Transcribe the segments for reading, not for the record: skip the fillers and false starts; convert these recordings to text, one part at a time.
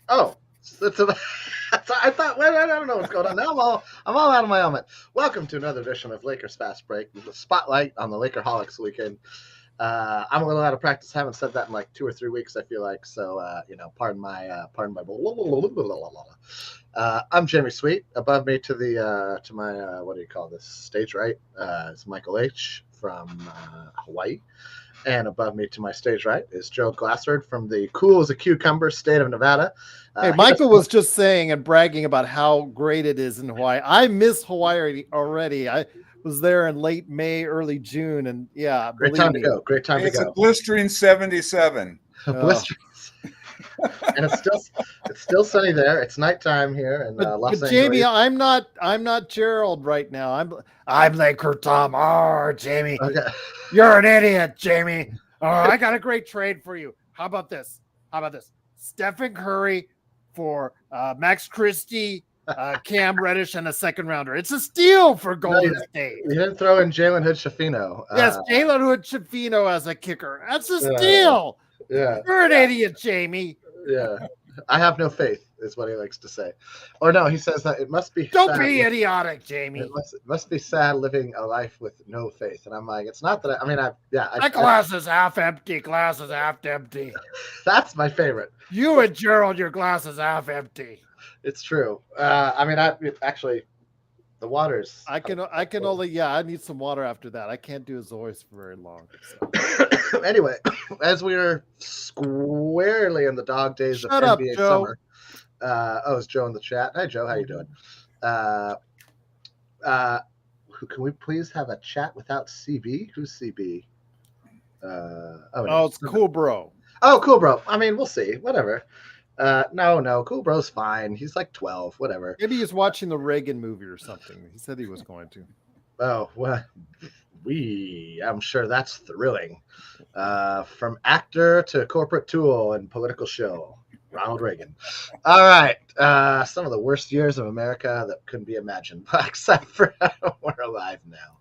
Oh, it's a, I thought. Well, I don't know what's going on now. I'm all out of my element. Welcome to another edition of Lakers Fast Break, the spotlight on the Lakerholics weekend. I'm a little out of practice. I haven't said that in like 2 or 3 weeks. I feel like so. Pardon my. I'm Jamie Sweet. Above me to my what do you call this? Stage right is Michael H from Hawaii. And above me to my stage right is Joe Glassard from the cool as a cucumber state of Nevada. Hey, Michael was just saying and bragging about how great it is in Hawaii. I miss Hawaii already. I was there in late May, early June, and yeah, great time to go. Great time to go. It's a blistering 77. Blistering. And it's still sunny there. It's nighttime here in Los Angeles. Jamie, I'm not Gerald right now. I'm Laker Tom. Oh, Jamie, okay. You're an idiot, Jamie. Oh, I got a great trade for you. How about this? Stephen Curry for Max Christie, Cam Reddish, and a second rounder. It's a steal for Golden State. You didn't throw in Jalen Hood-Schifino. Yes, Jalen Hood-Schifino as a kicker. That's a steal. Yeah, you're an idiot, Jamie. Yeah, I have no faith, is what he likes to say. Or no, he says that it must be. Don't be idiotic, Jamie. It must be sad living a life with no faith. And I'm like, it's not that. My glass is half empty. Glass is half empty. That's my favorite. You and Gerald, your glass is half empty. It's true. Actually, the waters. I can only. I need some water after that. I can't do his voice for very long. So. Anyway, as we're squarely in the dog days of NBA summer. It's Joe in the chat. Hi, Joe. How you doing? Can we please have a chat without CB? Who's CB? It's Cool Bro. Oh, Cool Bro. I mean, we'll see. Whatever. No. Cool Bro's fine. He's like 12. Whatever. Maybe he's watching the Reagan movie or something. He said he was going to. Oh, well. I'm sure that's thrilling. From actor to corporate tool and political show, Ronald Reagan. All right. Some of the worst years of America that couldn't be imagined, except for we're alive now.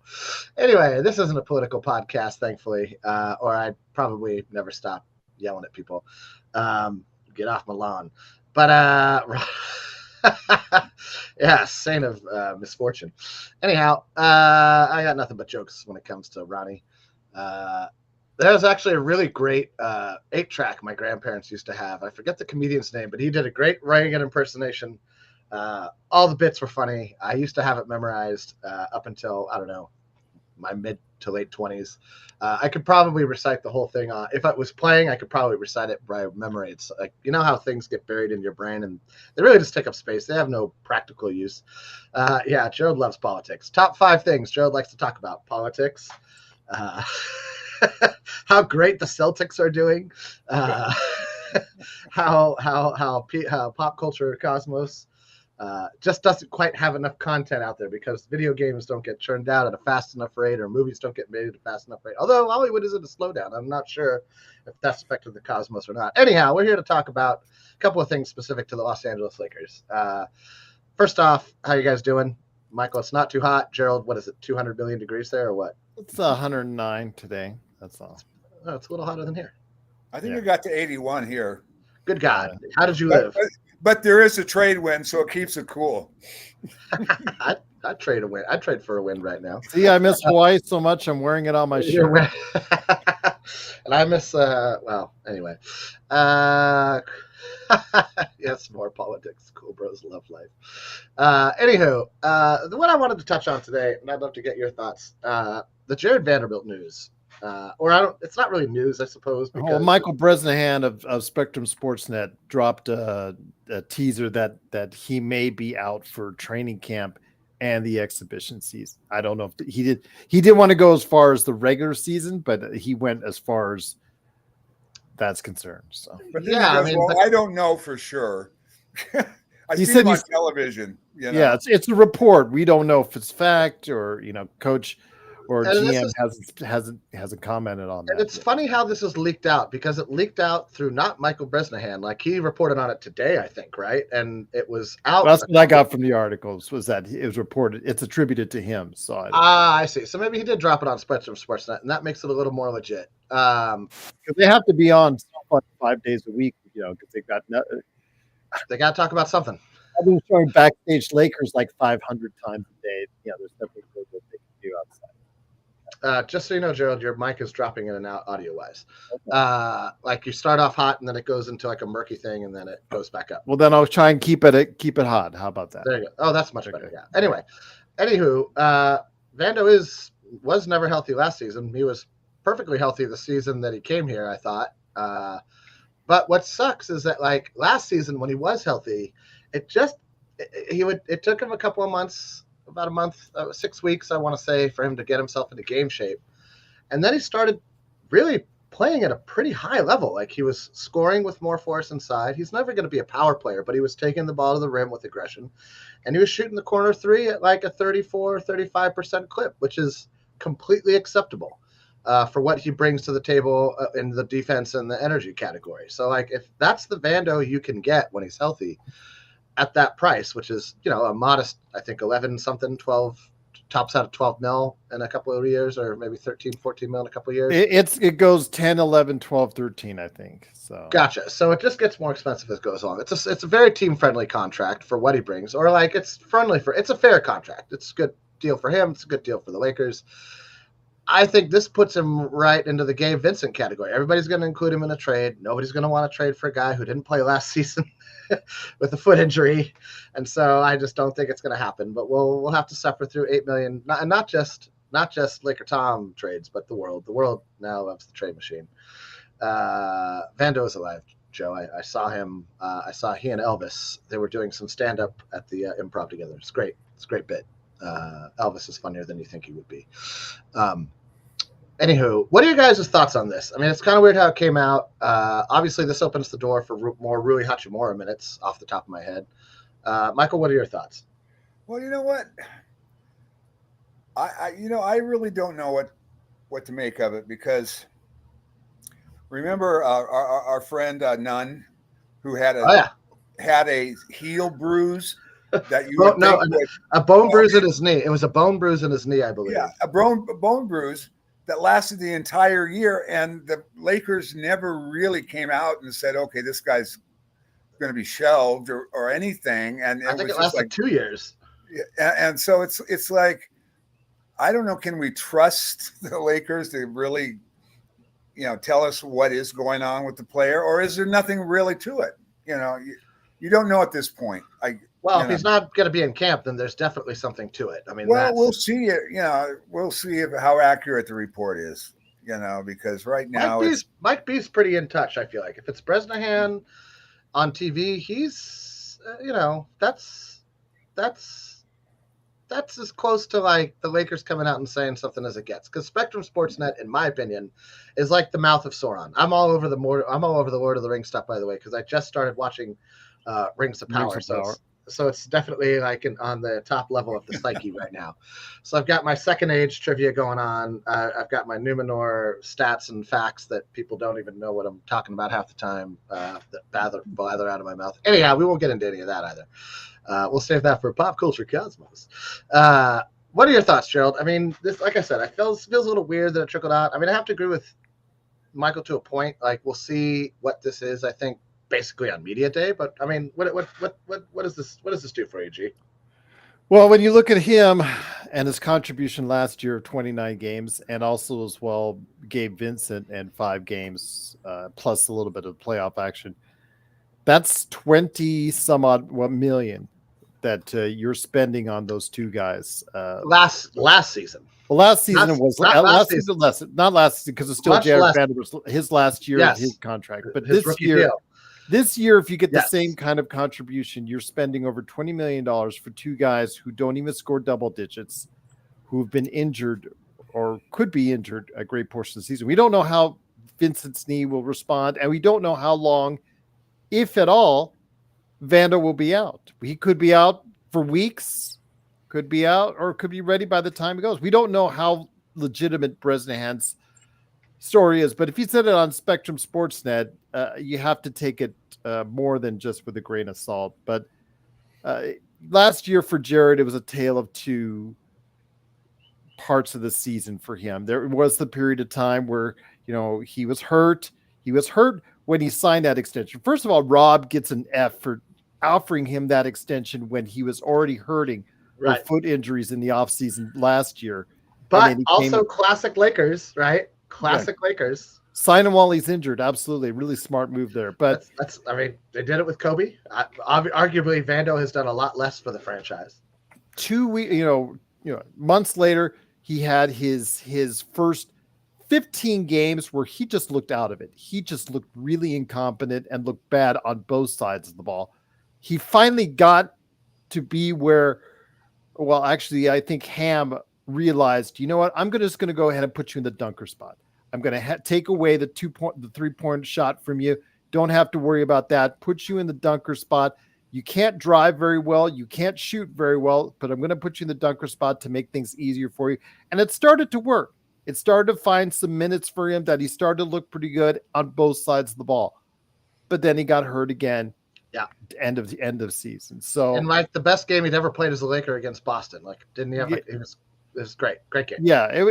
Anyway, this isn't a political podcast, thankfully, or I'd probably never stop yelling at people. Get off my lawn. But yeah, saint of misfortune. Anyhow, I got nothing but jokes when it comes to Ronnie. There's actually a really great 8-track my grandparents used to have. I forget the comedian's name, but he did a great Reagan impersonation. All the bits were funny. I used to have it memorized up until, I don't know, my mid to late 20s. I could probably recite the whole thing. If I was playing, I could probably recite it by memory. It's like, you know how things get buried in your brain and they really just take up space. They have no practical use. Yeah, Gerald loves politics. Top 5 things Gerald likes to talk about. Politics. How great the Celtics are doing. How pop culture cosmos just doesn't quite have enough content out there because video games don't get churned out at a fast enough rate or movies don't get made at a fast enough rate. Although Hollywood is at a slowdown. I'm not sure if that's affected the cosmos or not. Anyhow, we're here to talk about a couple of things specific to the Los Angeles Lakers. First off, how you guys doing? Michael, it's not too hot. Gerald, what is it, 200 million degrees there or what? It's 109 today. That's all. Oh, it's a little hotter than here. I think it got to 81 here. Good God. How did you live? But there is a trade wind, so it keeps it cool. I'd trade a win. I'd trade for a win right now. See, I miss Hawaii so much. I'm wearing it on my shirt. And I miss, anyway. Yes, more politics. Cool bros love life. Anywho, what I wanted to touch on today, and I'd love to get your thoughts, the Jarred Vanderbilt news. It's not really news, I suppose. Because Michael Bresnahan of Spectrum SportsNet dropped a teaser that he may be out for training camp and the exhibition season. I don't know if he didn't want to go as far as the regular season, but he went as far as that's concerned. So, but yeah, I don't know for sure. I see him on television. You know? Yeah, it's a report. We don't know if it's fact or coach or GM hasn't commented on that. And it's funny how this is leaked out because it leaked out through not Michael Bresnahan. Like he reported on it today, I think, right? And it was out. Well, that's what I got from the articles was that it was reported. It's attributed to him. So I see. So maybe he did drop it on Spectrum SportsNet, and that makes it a little more legit. Because they have to be on 5 days a week, because they've got They got to talk about something. I've been showing backstage Lakers like 500 times a day. Yeah, there's definitely good that they can do outside. Just so you know, Gerald, your mic is dropping in and out audio-wise. Okay. Like you start off hot, and then it goes into like a murky thing, and then it goes back up. Well, then I'll try and keep it hot. How about that? There you go. Oh, that's much better. Yeah. Anyway, anywho, Vando was never healthy last season. He was perfectly healthy the season that he came here, I thought. But what sucks is that like last season when he was healthy, it took him a couple of months, about a month, 6 weeks, I want to say, for him to get himself into game shape. And then he started really playing at a pretty high level. Like he was scoring with more force inside. He's never going to be a power player, but he was taking the ball to the rim with aggression. And he was shooting the corner three at like a 34, 35% clip, which is completely acceptable for what he brings to the table in the defense and the energy category. So like if that's the Vando you can get when he's healthy at that price, which is, a modest, I think 11 something, 12, tops out of 12 mil in a couple of years, or maybe 13, 14 mil in a couple of years. It goes 10, 11, 12, 13, I think. So gotcha. So it just gets more expensive as it goes along. It's a very team friendly contract for what he brings, or like it's a fair contract. It's a good deal for him. It's a good deal for the Lakers. I think this puts him right into the Gabe Vincent category. Everybody's going to include him in a trade. Nobody's going to want to trade for a guy who didn't play last season with a foot injury. And so I just don't think it's going to happen. But we'll have to suffer through $8 million, not just Laker Tom trades, but the world. The world now loves the trade machine. Vando is alive, Joe. I saw him. I saw he and Elvis. They were doing some stand up at the Improv together. It's great. It's a great bit. Elvis is funnier than you think he would be. Anywho, what are your guys' thoughts on this? I mean, it's kind of weird how it came out. Obviously, this opens the door for more Rui Hachimura minutes off the top of my head. Michael, what are your thoughts? Well, you know what? I really don't know what to make of it, because remember our friend Nunn, who had a heel bruise that you a bone bruise in his knee. It was a bone bruise in his knee, I believe. Yeah, a bone bruise that lasted the entire year, and the Lakers never really came out and said, "Okay, this guy's going to be shelved" or anything. And I think it lasted like 2 years. And so it's like, I don't know. Can we trust the Lakers to really, tell us what is going on with the player, or is there nothing really to it? You don't know at this point. If he's not going to be in camp, then there's definitely something to it. I mean, we'll see it. We'll see how accurate the report is. Because right now Mike B's pretty in touch. I feel like if it's Bresnahan on TV, he's that's as close to like the Lakers coming out and saying something as it gets. Because Spectrum SportsNet, in my opinion, is like the mouth of Sauron. I'm all over the Lord of the Rings stuff, by the way, because I just started watching Rings of Power. So it's definitely like on the top level of the psyche right now. So I've got my second age trivia going on. I've got my Numenor stats and facts that people don't even know what I'm talking about half the time that blather out of my mouth. Anyhow, we won't get into any of that either. We'll save that for Pop Culture Cosmos. What are your thoughts, Gerald? I mean, this, like I said, it feels a little weird that it trickled out. I mean, I have to agree with Michael to a point. Like, we'll see what this is, I think, basically on media day. But I mean, what does this do for you, G? Well, when you look at him and his contribution last year of 29 games, and also as well Gabe Vincent and 5 games plus a little bit of playoff action, that's 20 some odd million that you're spending on those two guys. Last season. Well, last season not last season, because it's still Jarred Vanderbilt, his last year of his contract. But this year, if you get the same kind of contribution, you're spending over $20 million for two guys who don't even score double digits, who've been injured or could be injured a great portion of the season. We don't know how Vincent's knee will respond, and we don't know how long, if at all, Vando will be out. He could be out for weeks, could be out, or could be ready by the time he goes. We don't know how legitimate Bresnahan's story is, but if you said it on Spectrum SportsNet, you have to take it more than just with a grain of salt. But last year for Jarred, it was a tale of two parts of the season for him. There was the period of time where, he was hurt. He was hurt when he signed that extension. First of all, Rob gets an F for offering him that extension when he was already hurting with foot injuries in the offseason last year. But also classic Lakers, right? Classic Lakers. Sign him while he's injured. Absolutely. Really smart move there. But that's I mean, they did it with Kobe. Arguably, Vando has done a lot less for the franchise. 2 weeks, months later, he had his first 15 games where he just looked out of it. He just looked really incompetent and looked bad on both sides of the ball. He finally got to be where, well, actually, I think Ham realized, you know what? I'm just going to go ahead and put you in the dunker spot. I'm going to take away the 3-point shot from you. Don't have to worry about that. Put you in the dunker spot. You can't drive very well. You can't shoot very well, but I'm going to put you in the dunker spot to make things easier for you. And it started to work. It started to find some minutes for him that he started to look pretty good on both sides of the ball. But then he got hurt again. Yeah. End of season. So, and like the best game he'd ever played as a Laker against Boston. Like, didn't he have it was great. Great game. Yeah,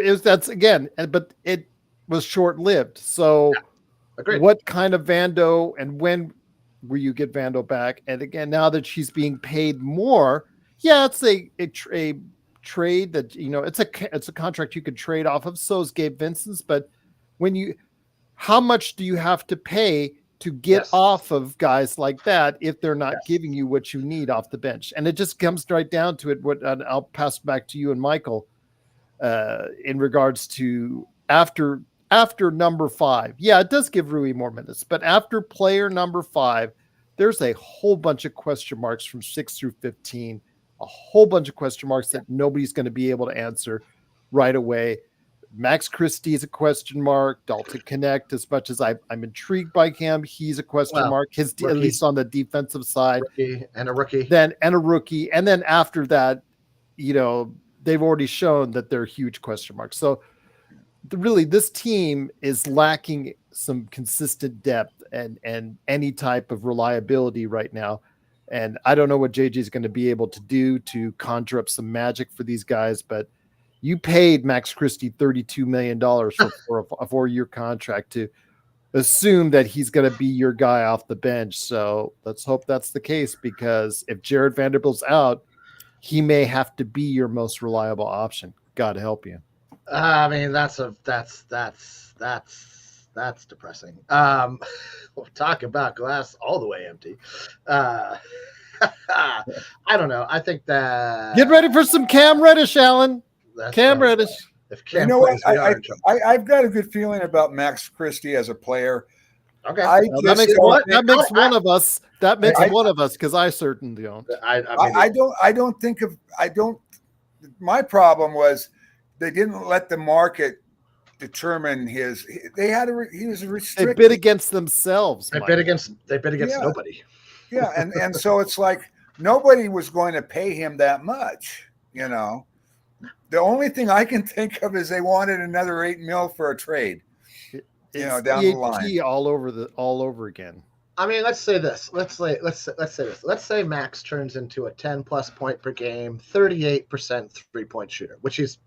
but it was short-lived. So what kind of Vando, and when will you get Vando back? And again, now that she's being paid more, it's a trade that, it's a contract you could trade off of. So is Gabe Vincent's, but how much do you have to pay to get off of guys like that if they're not giving you what you need off the bench? And it just comes right down to it. And I'll pass back to you and Michael in regards to after number 5. Yeah, it does give Rui more minutes, but after player number 5, there's a whole bunch of question marks from 6 through 15, a whole bunch of question marks that nobody's going to be able to answer right away. Max Christie is a question mark. Dalton Connect, as much as I'm intrigued by him, he's a question mark. At least on the defensive side, a rookie. Then after that, they've already shown that they're huge question marks. So really, this team is lacking some consistent depth and any type of reliability right now. And I don't know what JJ is going to be able to do to conjure up some magic for these guys, but you paid Max Christie $32 million for a 4-year contract to assume that he's going to be your guy off the bench. So let's hope that's the case, because if Jarred Vanderbilt's out, he may have to be your most reliable option. God help you. I mean, that's depressing. We'll talk about glass all the way empty. I don't know. I think that get ready for some Cam Reddish, Alan. Cam Reddish. If Cam you know what? I've got a good feeling about Max Christie as a player. Okay, that makes one of us. That makes one of us, because I certainly don't. I don't think. My problem was they didn't let the market determine his. He was restricted. They bid against themselves. They bid against nobody. Yeah, and so it's like nobody was going to pay him that much. The only thing I can think of is they wanted another $8 million for a trade. Down the line, all over again. I mean, let's say this. Let's say this. Let's say Max turns into a 10+ point per game, 38% 3-point shooter, which he's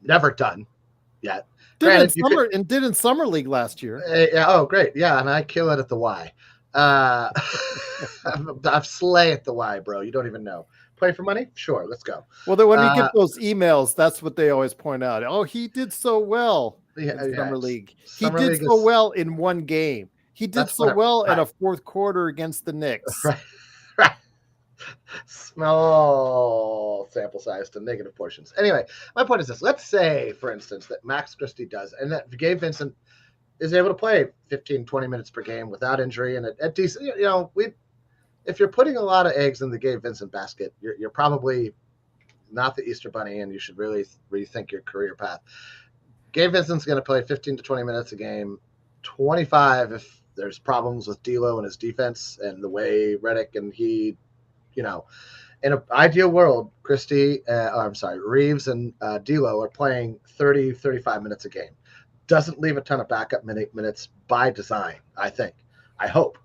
never done yet. Did in summer league last year. Oh, great. Yeah, and I kill it at the Y. I've slay at the Y, bro. You don't even know. Play for money? Sure, let's go. Well, then when we get those emails, that's what they always point out. Oh, he did so well in summer league. He did so well in one game. He did so well in a fourth quarter against the Knicks. Right. Small sample size to negative portions. Anyway, my point is this. Let's say, for instance, that Max Christie does, and that Gabe Vincent is able to play 15, 20 minutes per game without injury, and at decent, if you're putting a lot of eggs in the Gabe Vincent basket, you're probably not the Easter Bunny, and you should really rethink your career path. Gabe Vincent's going to play 15 to 20 minutes a game, 25 if there's problems with D'Lo and his defense and the way Redick and he, in an ideal world, Reeves and D'Lo are playing 30, 35 minutes a game. Doesn't leave a ton of backup minutes by design, I think. I hope.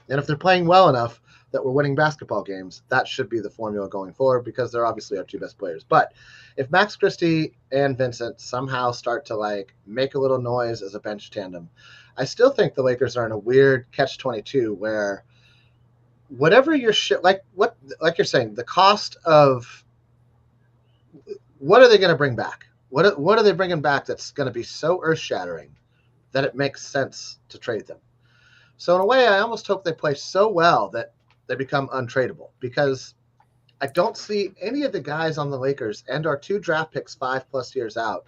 And if they're playing well enough that we're winning basketball games, that should be the formula going forward, because they're obviously our two best players. But if Max Christie and Vincent somehow start to make a little noise as a bench tandem, I still think the Lakers are in a weird catch-22 where whatever your shit, like you're saying, the cost of what are they going to bring back? What are they bringing back that's going to be so earth shattering that it makes sense to trade them? So in a way, I almost hope they play so well that they become untradeable, because I don't see any of the guys on the Lakers and our 2 draft picks 5+ years out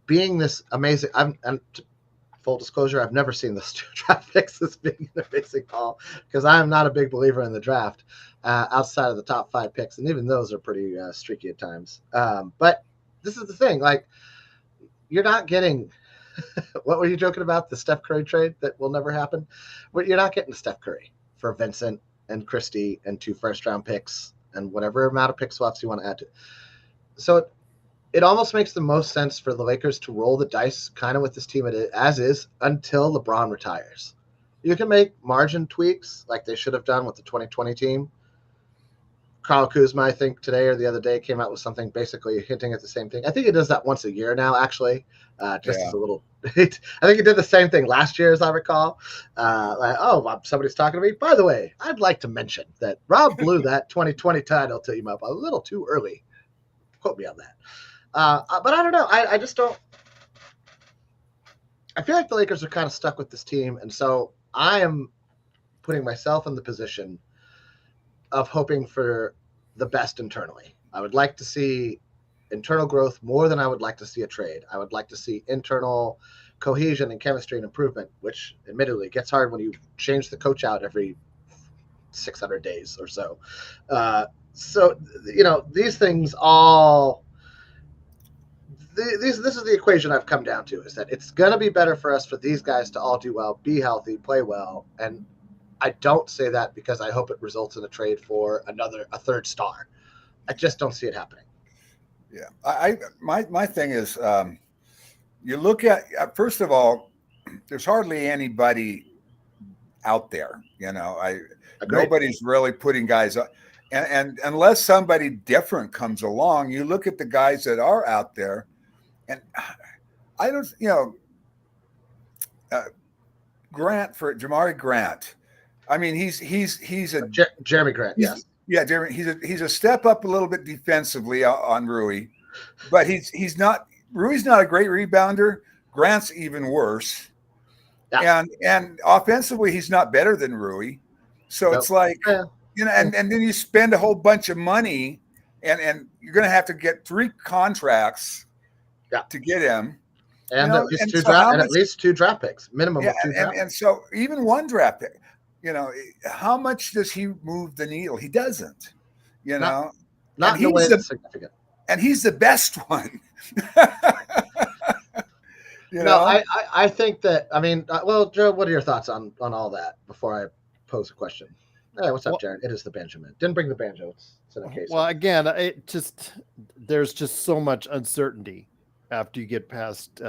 being this amazing. And full disclosure, I've never seen those 2 draft picks as being an amazing haul, because I am not a big believer in the draft outside of the top 5 picks, and even those are pretty streaky at times. But this is the thing, like, you're not getting what were you joking about, the Steph Curry trade that will never happen? Well, you're not getting Steph Curry for Vincent and Christie and 2 first-round picks and whatever amount of pick swaps you want to add to. So it almost makes the most sense for the Lakers to roll the dice kind of with this team as is until LeBron retires. You can make margin tweaks like they should have done with the 2020 team. Kyle Kuzma, I think today or the other day, came out with something basically hinting at the same thing. I think he does that once a year now, actually, as a little – I think he did the same thing last year, as I recall. Somebody's talking to me. By the way, I'd like to mention that Rob blew that 2020 title team up a little too early. Quote me on that. But I don't know. I just don't – I feel like the Lakers are kind of stuck with this team, and so I am putting myself in the position of hoping for the best internally. I would like to see internal growth more than I would like to see a trade. I would like to see internal cohesion and chemistry and improvement, which admittedly gets hard when you change the coach out every 600 days or so. These things all this is the equation I've come down to, is that it's going to be better for us for these guys to all do well, be healthy, play well. And I don't say that because I hope it results in a trade for a third star. I just don't see it happening. Yeah. My thing is, you look at, first of all, there's hardly anybody out there, nobody's really putting guys up. And unless somebody different comes along, you look at the guys that are out there, and I don't, Jamari Grant. I mean, he's a Jeremy Grant. Yes. Yeah. Jeremy. He's a step up a little bit defensively on Rui, but Rui's not a great rebounder. Grant's even worse. Yeah. And offensively, he's not better than Rui. So It's like, and then you spend a whole bunch of money, and you're going to have to get 3 contracts to get him. And at least 2 draft picks, minimum of 2 draft picks. And so even 1 draft pick, how much does he move the needle? He doesn't, Not in the way that's significant. And he's the best one. I think that, Joe, what are your thoughts on all that before I pose a question? Hey, what's up, Jarred? It is the banjo man. Didn't bring the banjo. It's in a case. Well, again, there's just so much uncertainty after you get past.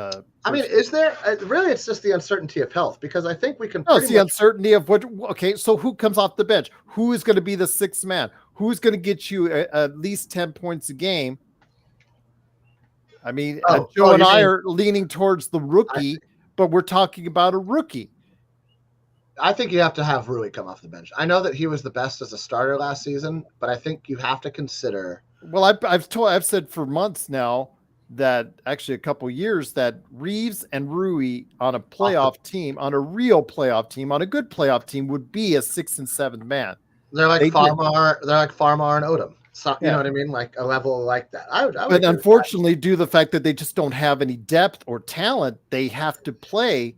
Is there really? It's just the uncertainty of health, because I think we can. No, it's the uncertainty of what. Okay, so who comes off the bench? Who is going to be the 6th man? Who's going to get you at least 10 points a game? I mean, Joe and I are leaning towards the rookie, but we're talking about a rookie. I think you have to have Rui come off the bench. I know that he was the best as a starter last season, but I think you have to consider. Well, I've said for months now that, actually a couple years, that Reeves and Rui on a playoff team, on a real playoff team, on a good playoff team, would be a 6th and 7th man. They're like Farmar and Odom. So, you know what I mean? Like a level like that. I would but unfortunately, due to the fact that they just don't have any depth or talent, they have to play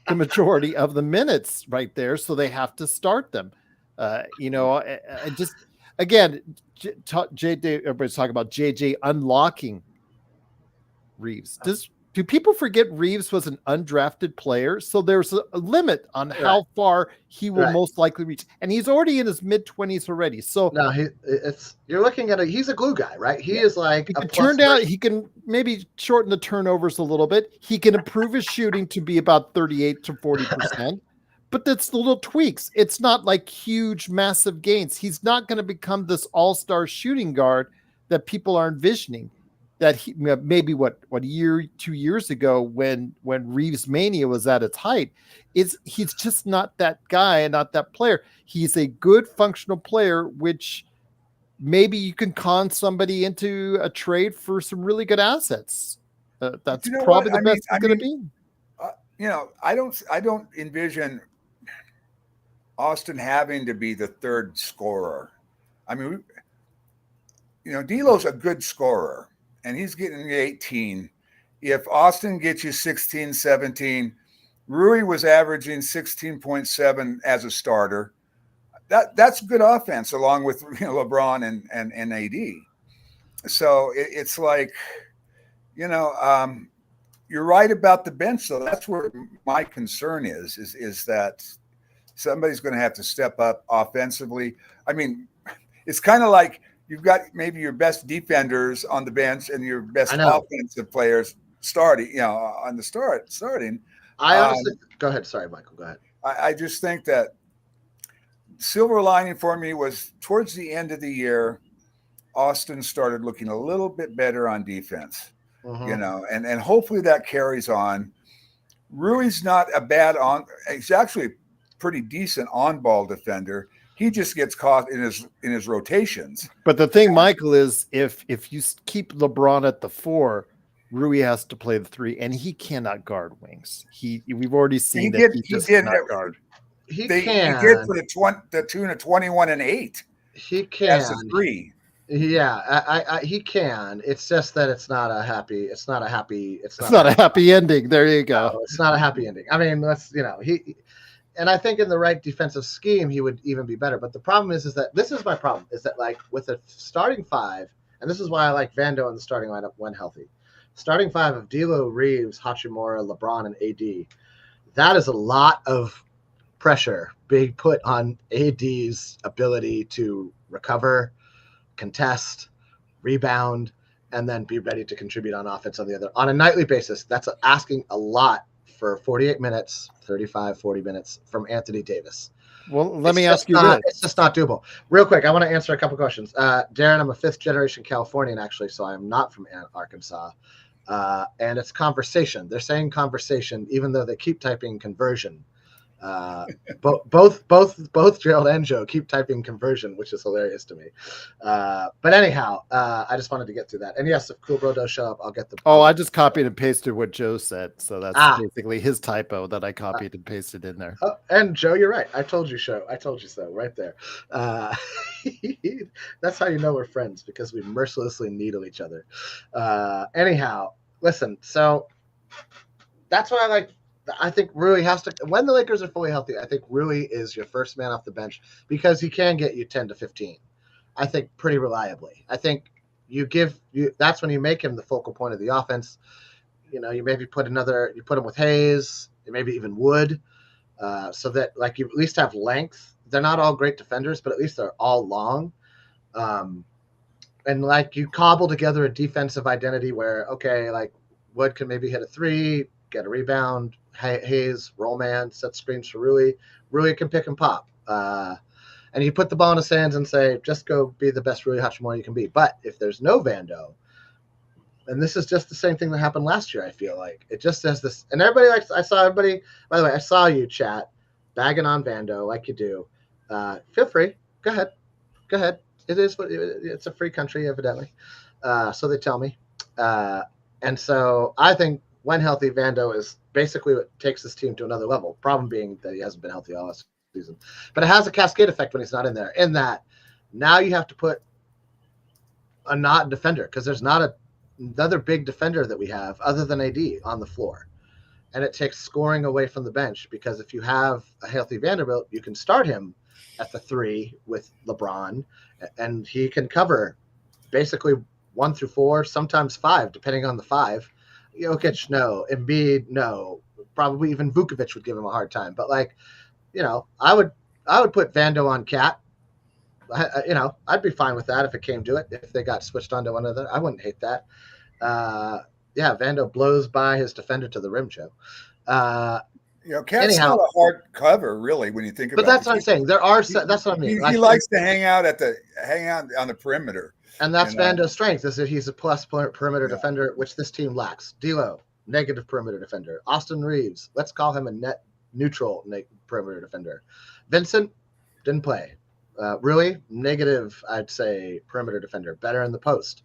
the majority of the minutes right there. So they have to start them. Just again, everybody's talking about JJ unlocking Reeves. Do people forget Reeves was an undrafted player? So there's a limit on how far he will most likely reach. And he's already in his mid-20s already. So no, you're looking at he's a glue guy, right? He is like he can maybe shorten the turnovers a little bit. He can improve his shooting to be about 38 to 40%. But that's the little tweaks. It's not like huge, massive gains. He's not going to become this all-star shooting guard that people are envisioning. that he maybe what a year, 2 years ago when Reeves mania was at its height, he's just not that guy and not that player. He's a good functional player, which maybe you can con somebody into a trade for some really good assets. That's probably the best it's going to be. I don't envision Austin having to be the third scorer. I mean, D'Lo's a good scorer, and he's getting 18. If Austin gets you 16, 17, Rui was averaging 16.7 as a starter. That's good offense, along with LeBron and AD. So it's like, you're right about the bench, though. That's where my concern is that somebody's going to have to step up offensively. I mean, it's kind of like you've got maybe your best defenders on the bench and your best offensive players starting, on the starting. I honestly go ahead. Sorry, Michael. Go ahead. I just think that silver lining for me was towards the end of the year, Austin started looking a little bit better on defense, and hopefully that carries on. Rui's not a bad he's actually a pretty decent on-ball defender. He just gets caught in his rotations. But the thing, Michael, is if you keep LeBron at the 4, Rui has to play the 3, and he cannot guard wings. We've already seen he cannot guard. He did for the tune of 21 and 8. He can as a 3. Yeah, he can. It's just that it's not a happy ending. There you go. No, it's not a happy ending. I mean, and I think in the right defensive scheme, he would even be better. But the problem is that this is my problem, is that like with a starting 5, and this is why I like Vando in the starting lineup when healthy. Starting 5 of D'Lo, Reeves, Hachimura, LeBron, and AD. That is a lot of pressure being put on AD's ability to recover, contest, rebound, and then be ready to contribute on offense on a nightly basis. That's asking a lot for 48 minutes, 35, 40 minutes from Anthony Davis. Well, let me ask you this. It's just not doable. Real quick, I want to answer a couple questions. Darren, I'm a 5th-generation Californian, actually, so I'm not from Arkansas. And it's conversation. They're saying conversation, even though they keep typing conversion. Both Gerald and Joe keep typing conversion, which is hilarious to me. But anyhow, I just wanted to get through that. And yes, if Cool Bro does show up, I'll get the. Oh, I just copied and pasted what Joe said, so that's basically his typo that I copied and pasted in there. Oh, and Joe, you're right. I told you so. Right there. That's how you know we're friends, because we mercilessly needle each other. Anyhow, listen. So that's what I like. I think Rui has to, when the Lakers are fully healthy, I think Rui is your first man off the bench, because he can get you 10 to 15. I think pretty reliably. I think that's when you make him the focal point of the offense. You maybe put him with Hayes, maybe even Wood, so that like you at least have length. They're not all great defenders, but at least they're all long. And like you cobble together a defensive identity where, okay, like Wood can maybe hit a 3, get a rebound. Hayes, roll man, set screens for Rui. Rui can pick and pop. And you put the ball in his hands and say, just go be the best Rui Hachimura you can be. But if there's no Vando, and this is just the same thing that happened last year, I feel like. It just says this. And everybody by the way, I saw you chat, bagging on Vando like you do. Feel free. Go ahead. It's a free country, evidently. So they tell me. And so I think when healthy, Vando is basically what takes this team to another level. Problem being that he hasn't been healthy all last season. But it has a cascade effect when he's not in there, in that now you have to put a not defender, because there's not another big defender that we have other than AD on the floor. And it takes scoring away from the bench, because if you have a healthy Vanderbilt, you can start him at the 3 with LeBron, and he can cover basically 1 through 4, sometimes 5, depending on the 5. Jokic, no. Embiid, no. Probably even Vukovic would give him a hard time. But I would put Vando on Cat. I'd be fine with that if it came to it. If they got switched onto one another, I wouldn't hate that. Vando blows by his defender to the rim, Joe. Cat's not a hard cover, really, when you think about it. But that's what I'm saying. There are. That's what I mean. He likes to hang out on the perimeter. And that's Vando's strength, is that he's a plus perimeter defender, which this team lacks. D'Lo, negative perimeter defender. Austin Reeves, let's call him a net neutral perimeter defender. Vincent didn't play. Really negative, I'd say, perimeter defender. Better in the post,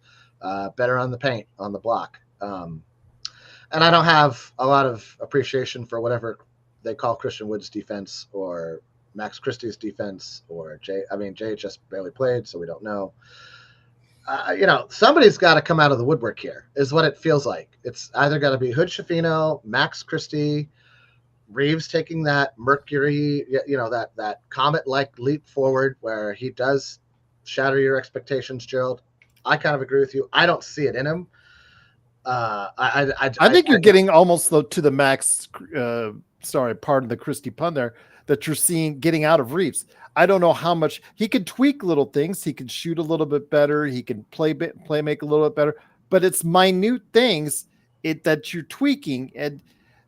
better on the paint, on the block. And I don't have a lot of appreciation for whatever they call Christian Wood's defense or Max Christie's defense or JHS barely played, so we don't know. Somebody's got to come out of the woodwork here, is what it feels like. It's either got to be Hood Schifino, Max Christie, Reeves taking that Mercury, that comet-like leap forward where he does shatter your expectations, Gerald. I kind of agree with you. I don't see it in him. I think you're getting almost to the Max. Pardon the Christie pun there. That you're seeing getting out of Reeves. I don't know how much he can tweak little things. He can shoot a little bit better. He can play make a little bit better. But it's minute things that you're tweaking, and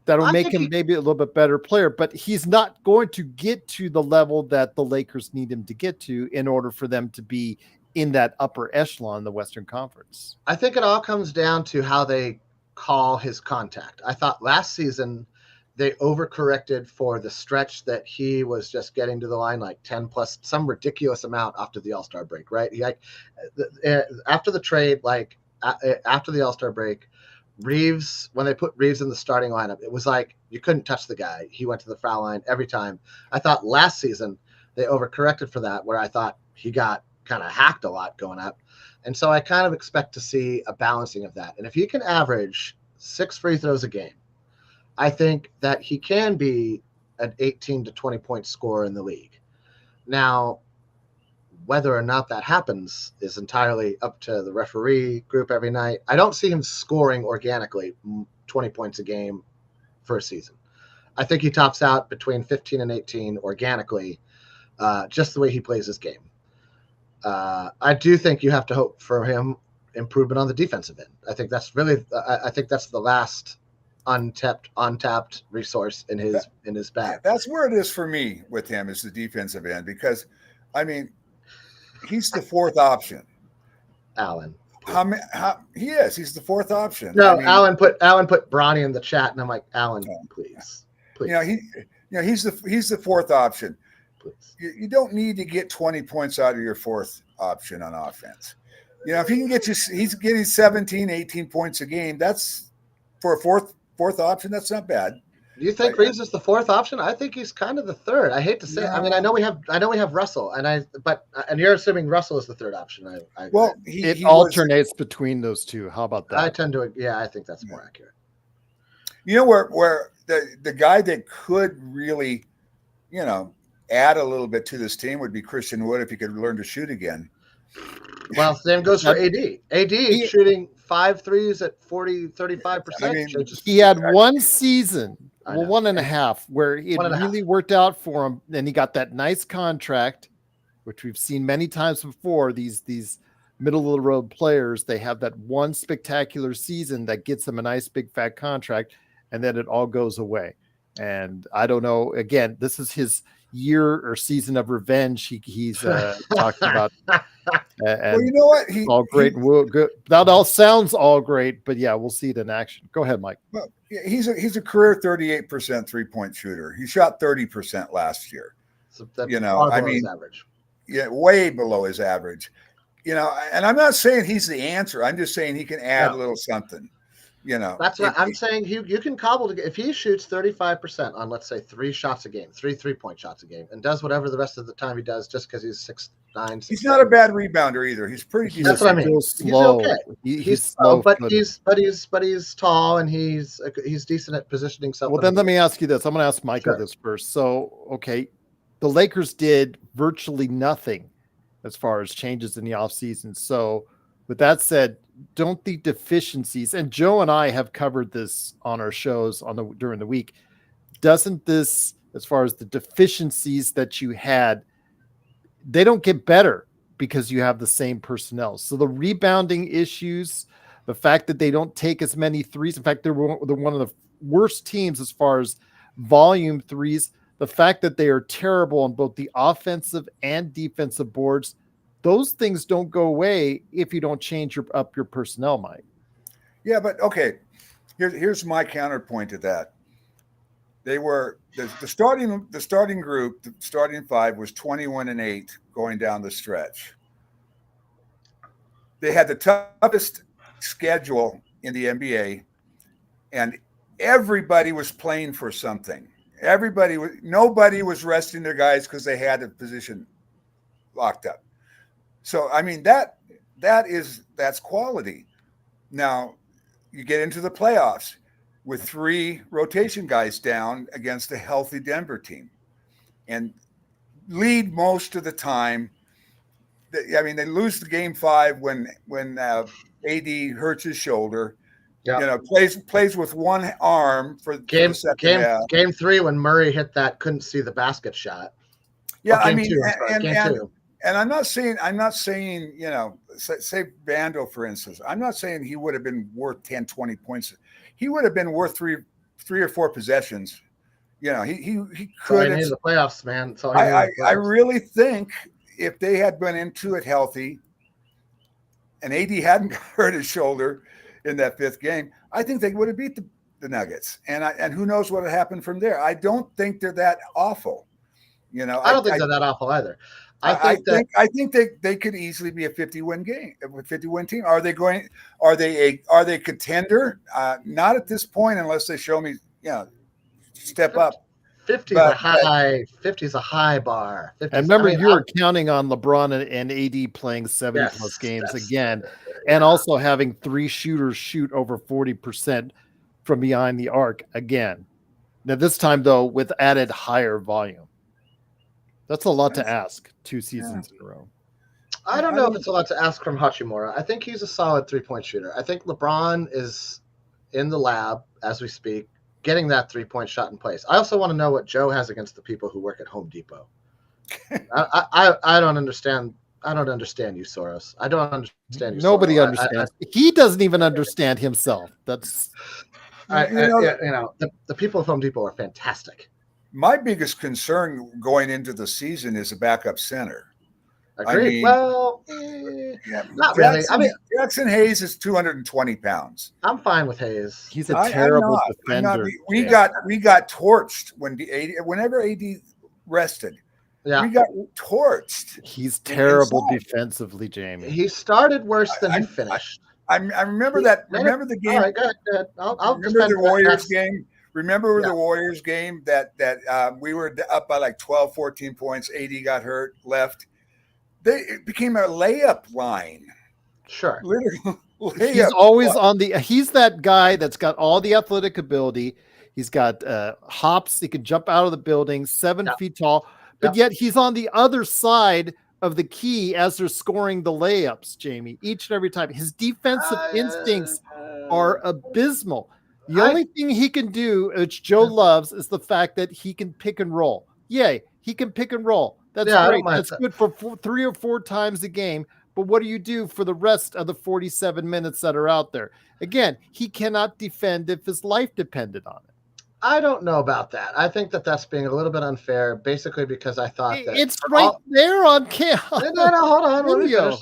that'll make him maybe a little bit better player. But he's not going to get to the level that the Lakers need him to get to in order for them to be in that upper echelon in the Western Conference. I think it all comes down to how they call his contact. I thought last season they overcorrected for the stretch that he was just getting to the line like 10 plus some ridiculous amount after the All-Star break, right? After the trade, after the All-Star break, Reeves, when they put Reeves in the starting lineup, it was like you couldn't touch the guy. He went to the foul line every time. I thought last season they overcorrected for that, where I thought he got kind of hacked a lot going up. And so I kind of expect to see a balancing of that. And if he can average 6 free throws a game, I think that he can be an 18 to 20 point scorer in the league. Now, whether or not that happens is entirely up to the referee group every night. I don't see him scoring organically 20 points a game for a season. I think he tops out between 15 and 18 organically, just the way he plays his game. I do think you have to hope for him improvement on the defensive end. I think that's really, I think that's the last untapped resource in his bag. That's where it is for me with him, is the defensive end, because he's the fourth option. Alan. He is. He's the fourth option. No, Alan put Bronny in the chat, and I'm like, Alan, please. He's the fourth option. Please. You don't need to get 20 points out of your fourth option on offense. If he can get you, he's getting 17, 18 points a game. That's for a fourth option. That's not bad. Do you think Reeves is the fourth option? I think he's kind of the third. I hate to say it. I know we have Russell, and you're assuming Russell is the third option. It alternates between those two. How about that? I tend to, I think that's more accurate. Where the guy that could really, add a little bit to this team would be Christian Wood, if he could learn to shoot again. Well, same goes for AD. AD is shooting 5 threes at 35%. He had one season, 1.5, where it really worked out for him. Then he got that nice contract, which we've seen many times before. These middle of the road players, they have that one spectacular season that gets them a nice big fat contract, and then it all goes away. And I don't know. Again, this is his year or season of revenge. He's talking about. Well, you know what? All great and good. That all sounds all great, but we'll see it in action. Go ahead, Mike. Well, he's a career 38% 3-point shooter. He shot 30% last year. So that's his average. Yeah, way below his average. And I'm not saying he's the answer. I'm just saying he can add a little something. That's what I'm saying. You can cobble together. If he shoots 35% on, let's say, 3 shots a game, 3-point shots a game, and does whatever the rest of the time he does, just because he's 6'9". He's not a bad rebounder either. He's pretty decent. That's what I mean. Slow. He's okay. He's slow, but he's tall, and he's decent at positioning himself. Well, then let me ask you this. I'm going to ask Michael this first. So, okay, the Lakers did virtually nothing as far as changes in the offseason. So, with that said, don't the deficiencies, and Joe and I have covered this on our shows during the week, doesn't this, as far as the deficiencies that you had, they don't get better because you have the same personnel. So the rebounding issues, the fact that they don't take as many threes, in fact, they're one of the worst teams as far as volume threes, the fact that they are terrible on both the offensive and defensive boards, Those things don't go away if you don't change up your personnel, Mike. Yeah, but okay. Here's my counterpoint to that. They were the starting group, the starting five was 21-8 going down the stretch. They had the toughest schedule in the NBA, and everybody was playing for something. Nobody was resting their guys because they had a position locked up. So I mean that's quality. Now you get into the playoffs with 3 rotation guys down against a healthy Denver team, and lead most of the time. I mean, they lose the game 5 when AD hurts his shoulder. Yeah. You know, plays with one arm for the second half. Game 3 when Murray hit that, couldn't see the basket shot. Yeah, I game mean, 2, and I'm not saying, you know, say Vando, for instance. I'm not saying he would have been worth 10, 20 points. He would have been worth three or 4 possessions. You know, he could have. In the playoffs, man. I really think if they had been into it healthy and AD hadn't hurt his shoulder in that 5th game, I think they would have beat the Nuggets. And who knows what would happen from there. I don't think they're that awful. You know, I don't think they're that awful either. I think they could easily be a 50-win game, a 50-win team. Are they contender? Not at this point, unless they show me, you know, step up. 50 is a high bar. And remember, you were counting on LeBron and AD playing 70 plus games again, and also having 3 shooters shoot over 40% from behind the arc again. Now this time though, with added higher volume. That's a lot to ask 2 seasons in a row. I don't know if it's a lot to ask from Hachimura. I think he's a solid 3-point shooter. I think LeBron is in the lab as we speak, getting that 3-point shot in place. I also want to know what Joe has against the people who work at Home Depot. I don't understand. I don't understand you, Soros. I don't understand you. Nobody Soros. understands. He doesn't even understand himself. That's the people of Home Depot are fantastic. My biggest concern going into the season is a backup center. Agreed. Not really. I mean, Jackson Hayes is 220 pounds. I'm fine with Hayes. He's a terrible defender. We got torched whenever AD rested. Yeah. We got torched. He's terrible defensively, Jamie. He started worse than he finished. I remember that. Remember the game. All right, go ahead. I'll remember the Warriors game. Remember the Warriors game that we were up by like 12, 14 points. AD got hurt, left. It became a layup line. Sure. Literally, he's always on the. He's that guy that's got all the athletic ability. He's got hops. He can jump out of the building, 7 feet tall. But yet he's on the other side of the key as they're scoring the layups, Jamie, each and every time. His defensive instincts are abysmal. The only thing he can do, which Joe loves, is the fact that he can pick and roll. Yay, he can pick and roll. That's great. That's good for 3 or 4 times a game. But what do you do for the rest of the 47 minutes that are out there? Again, he cannot defend if his life depended on it. I don't know about that. I think that's being a little bit unfair, basically because I thought that it's there on camera. No, hold on. Let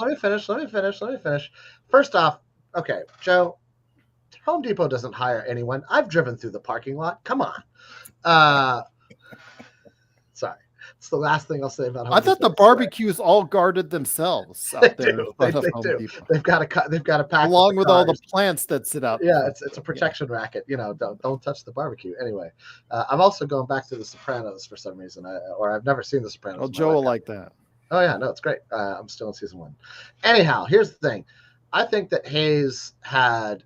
me finish. First off, okay, Joe, Home Depot doesn't hire anyone. I've driven through the parking lot. Come on. Sorry. It's the last thing I'll say about Home Depot. I thought the barbecues all guarded themselves out there. They do. They've got a pack along with all the plants that sit out. Yeah, it's a protection racket. You know, don't touch the barbecue. Anyway, I'm also going back to The Sopranos for some reason, I've never seen The Sopranos. Oh, Joe will like that. Oh yeah, no, it's great. I'm still in season 1. Anyhow, here's the thing. I think that Hayes had.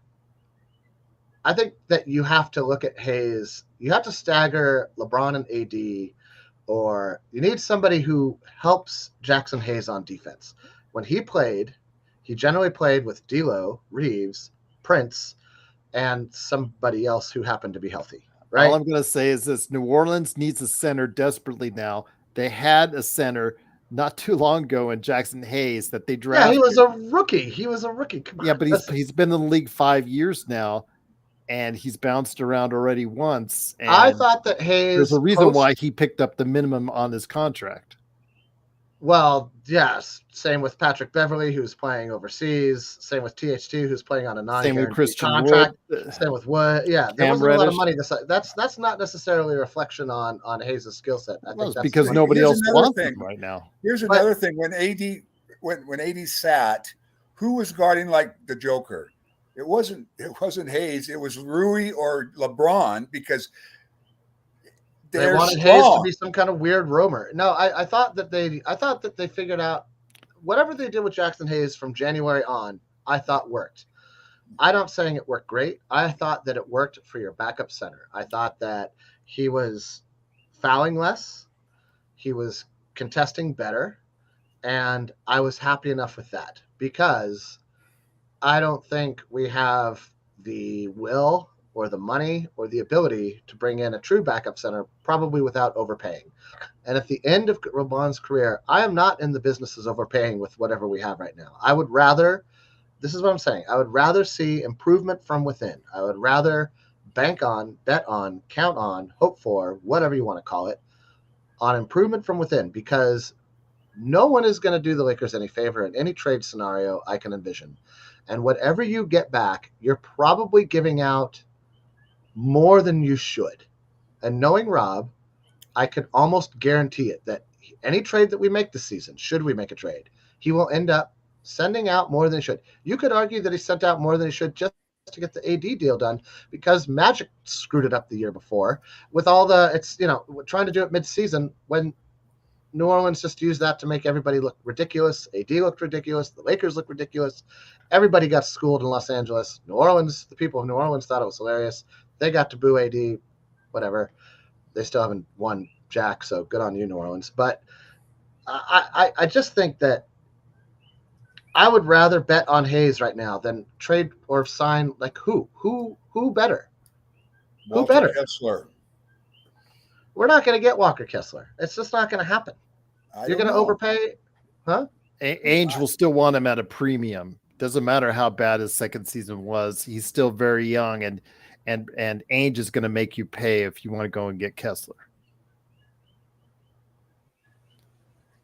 I think that you have to look at Hayes. You have to stagger LeBron and AD. Or you need somebody who helps Jackson Hayes on defense. When he played, he generally played with D'Lo, Reeves, Prince, and somebody else who happened to be healthy. Right. All I'm going to say is this: New Orleans needs a center desperately now. They had a center not too long ago in Jackson Hayes that they drafted. Yeah, he was a rookie. Come on. Yeah, but he's been in the league 5 years now. And he's bounced around already once. And I thought that Hayes. There's a reason why he picked up the minimum on his contract. Well, yes. Same with Patrick Beverley, who's playing overseas. Same with THT, who's playing on a Same with non-guaranteed Christian contract. Wood. Same with Wood. Yeah, there Cam wasn't a lot of Reddish. money. That's not necessarily a reflection on Hayes' skill set. I think that's because Well, nobody here's else another wants thing. him right now. Here's another thing. When AD sat, who was guarding like the Joker? It wasn't Hayes. It was Rui or LeBron, because they wanted Hayes to be some kind of weird roamer. No, I thought that they figured out whatever they did with Jackson Hayes from January on. I thought worked. I'm not saying it worked great. I thought that it worked for your backup center. I thought that he was fouling less, he was contesting better, and I was happy enough with that, because I don't think we have the will or the money or the ability to bring in a true backup center, probably without overpaying. And at the end of LeBron's career, I am not in the business of overpaying with whatever we have right now. I would rather, this is what I'm saying, I would rather see improvement from within. I would rather bank on, bet on, count on, hope for, whatever you want to call it, on improvement from within, because no one is going to do the Lakers any favor in any trade scenario I can envision. And whatever you get back, you're probably giving out more than you should. And knowing Rob, I could almost guarantee it that any trade that we make this season, should we make a trade, he will end up sending out more than he should. You could argue that he sent out more than he should just to get the AD deal done, because Magic screwed it up the year before with all trying to do it mid-season when New Orleans just used that to make everybody look ridiculous. AD looked ridiculous. The Lakers looked ridiculous. Everybody got schooled in Los Angeles. New Orleans, the people of New Orleans thought it was hilarious. They got to boo AD, whatever. They still haven't won Jack, so good on you, New Orleans. But I just think that I would rather bet on Hayes right now than trade or sign, like who better? Walker Who better? Kessler. We're not going to get Walker Kessler. It's just not going to happen. You're going to overpay, huh? Ainge will still want him at a premium. Doesn't matter how bad his second season was. He's still very young, and Ainge is going to make you pay if you want to go and get Kessler.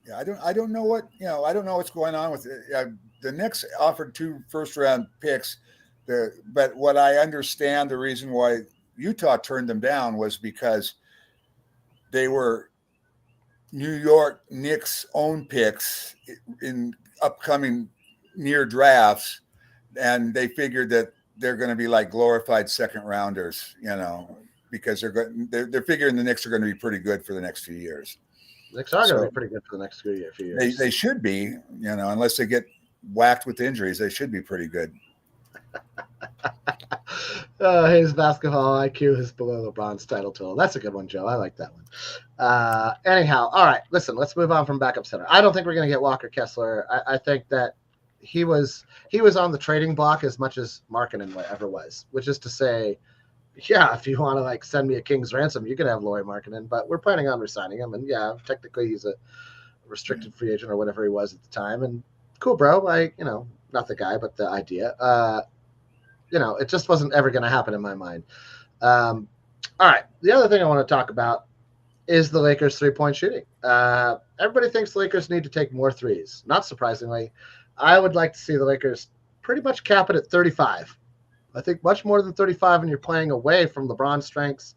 Yeah, I don't know what, I don't know what's going on with it. The Knicks offered 2 first-round picks, but what I understand the reason why Utah turned them down was because they were New York Knicks' own picks in upcoming near drafts, and they figured that they're going to be like glorified second rounders, because they're figuring the Knicks are going to be pretty good for the next few years. Knicks are going to be pretty good for the next few years. They should be, unless they get whacked with injuries, they should be pretty good. His basketball IQ is below LeBron's title total. That's a good one, Joe. I like that one. Anyhow, all right. Listen, let's move on from backup center. I don't think we're going to get Walker Kessler. I think that he was on the trading block as much as Markkanen ever was, which is to say, yeah, if you want to send me a king's ransom, you can have Lauri Markkanen, but we're planning on resigning him. And yeah, technically he's a restricted free agent or whatever he was at the time. And cool, bro. Not the guy, but the idea. It just wasn't ever going to happen in my mind. All right. The other thing I want to talk about is the Lakers 3-point shooting. Everybody thinks the Lakers need to take more threes. Not surprisingly, I would like to see the Lakers pretty much cap it at 35. I think much more than 35 when you're playing away from LeBron's strengths,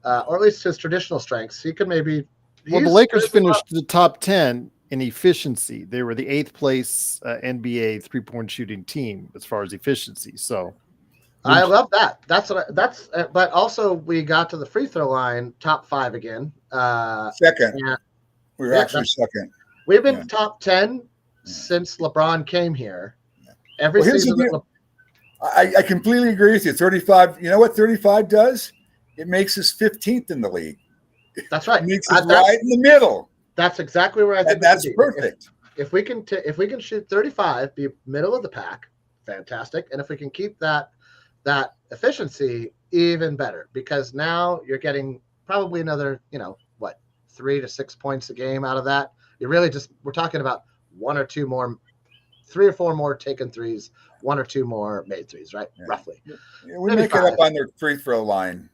or at least his traditional strengths. He could maybe. Well, the Lakers finished the top 10 in efficiency. They were the 8th place NBA 3-point shooting team as far as efficiency. So I love that. But also we got to the free throw line, top 5 again. Second. We were actually second. We've been top 10 since LeBron came here. Every season. I completely agree with you. 35. You know what 35 does? It makes us 15th in the league. That's right. It makes us right in the middle. That's exactly where I think that's perfect. If we can shoot 35, be middle of the pack, fantastic. And if we can keep that efficiency, even better, because now you're getting probably another 3 to 6 points a game out of that. We're talking about 1 or 2 more, 3 or 4 more taken threes, 1 or 2 more made threes, right? Yeah. Roughly. Yeah, we make it up on their free throw line,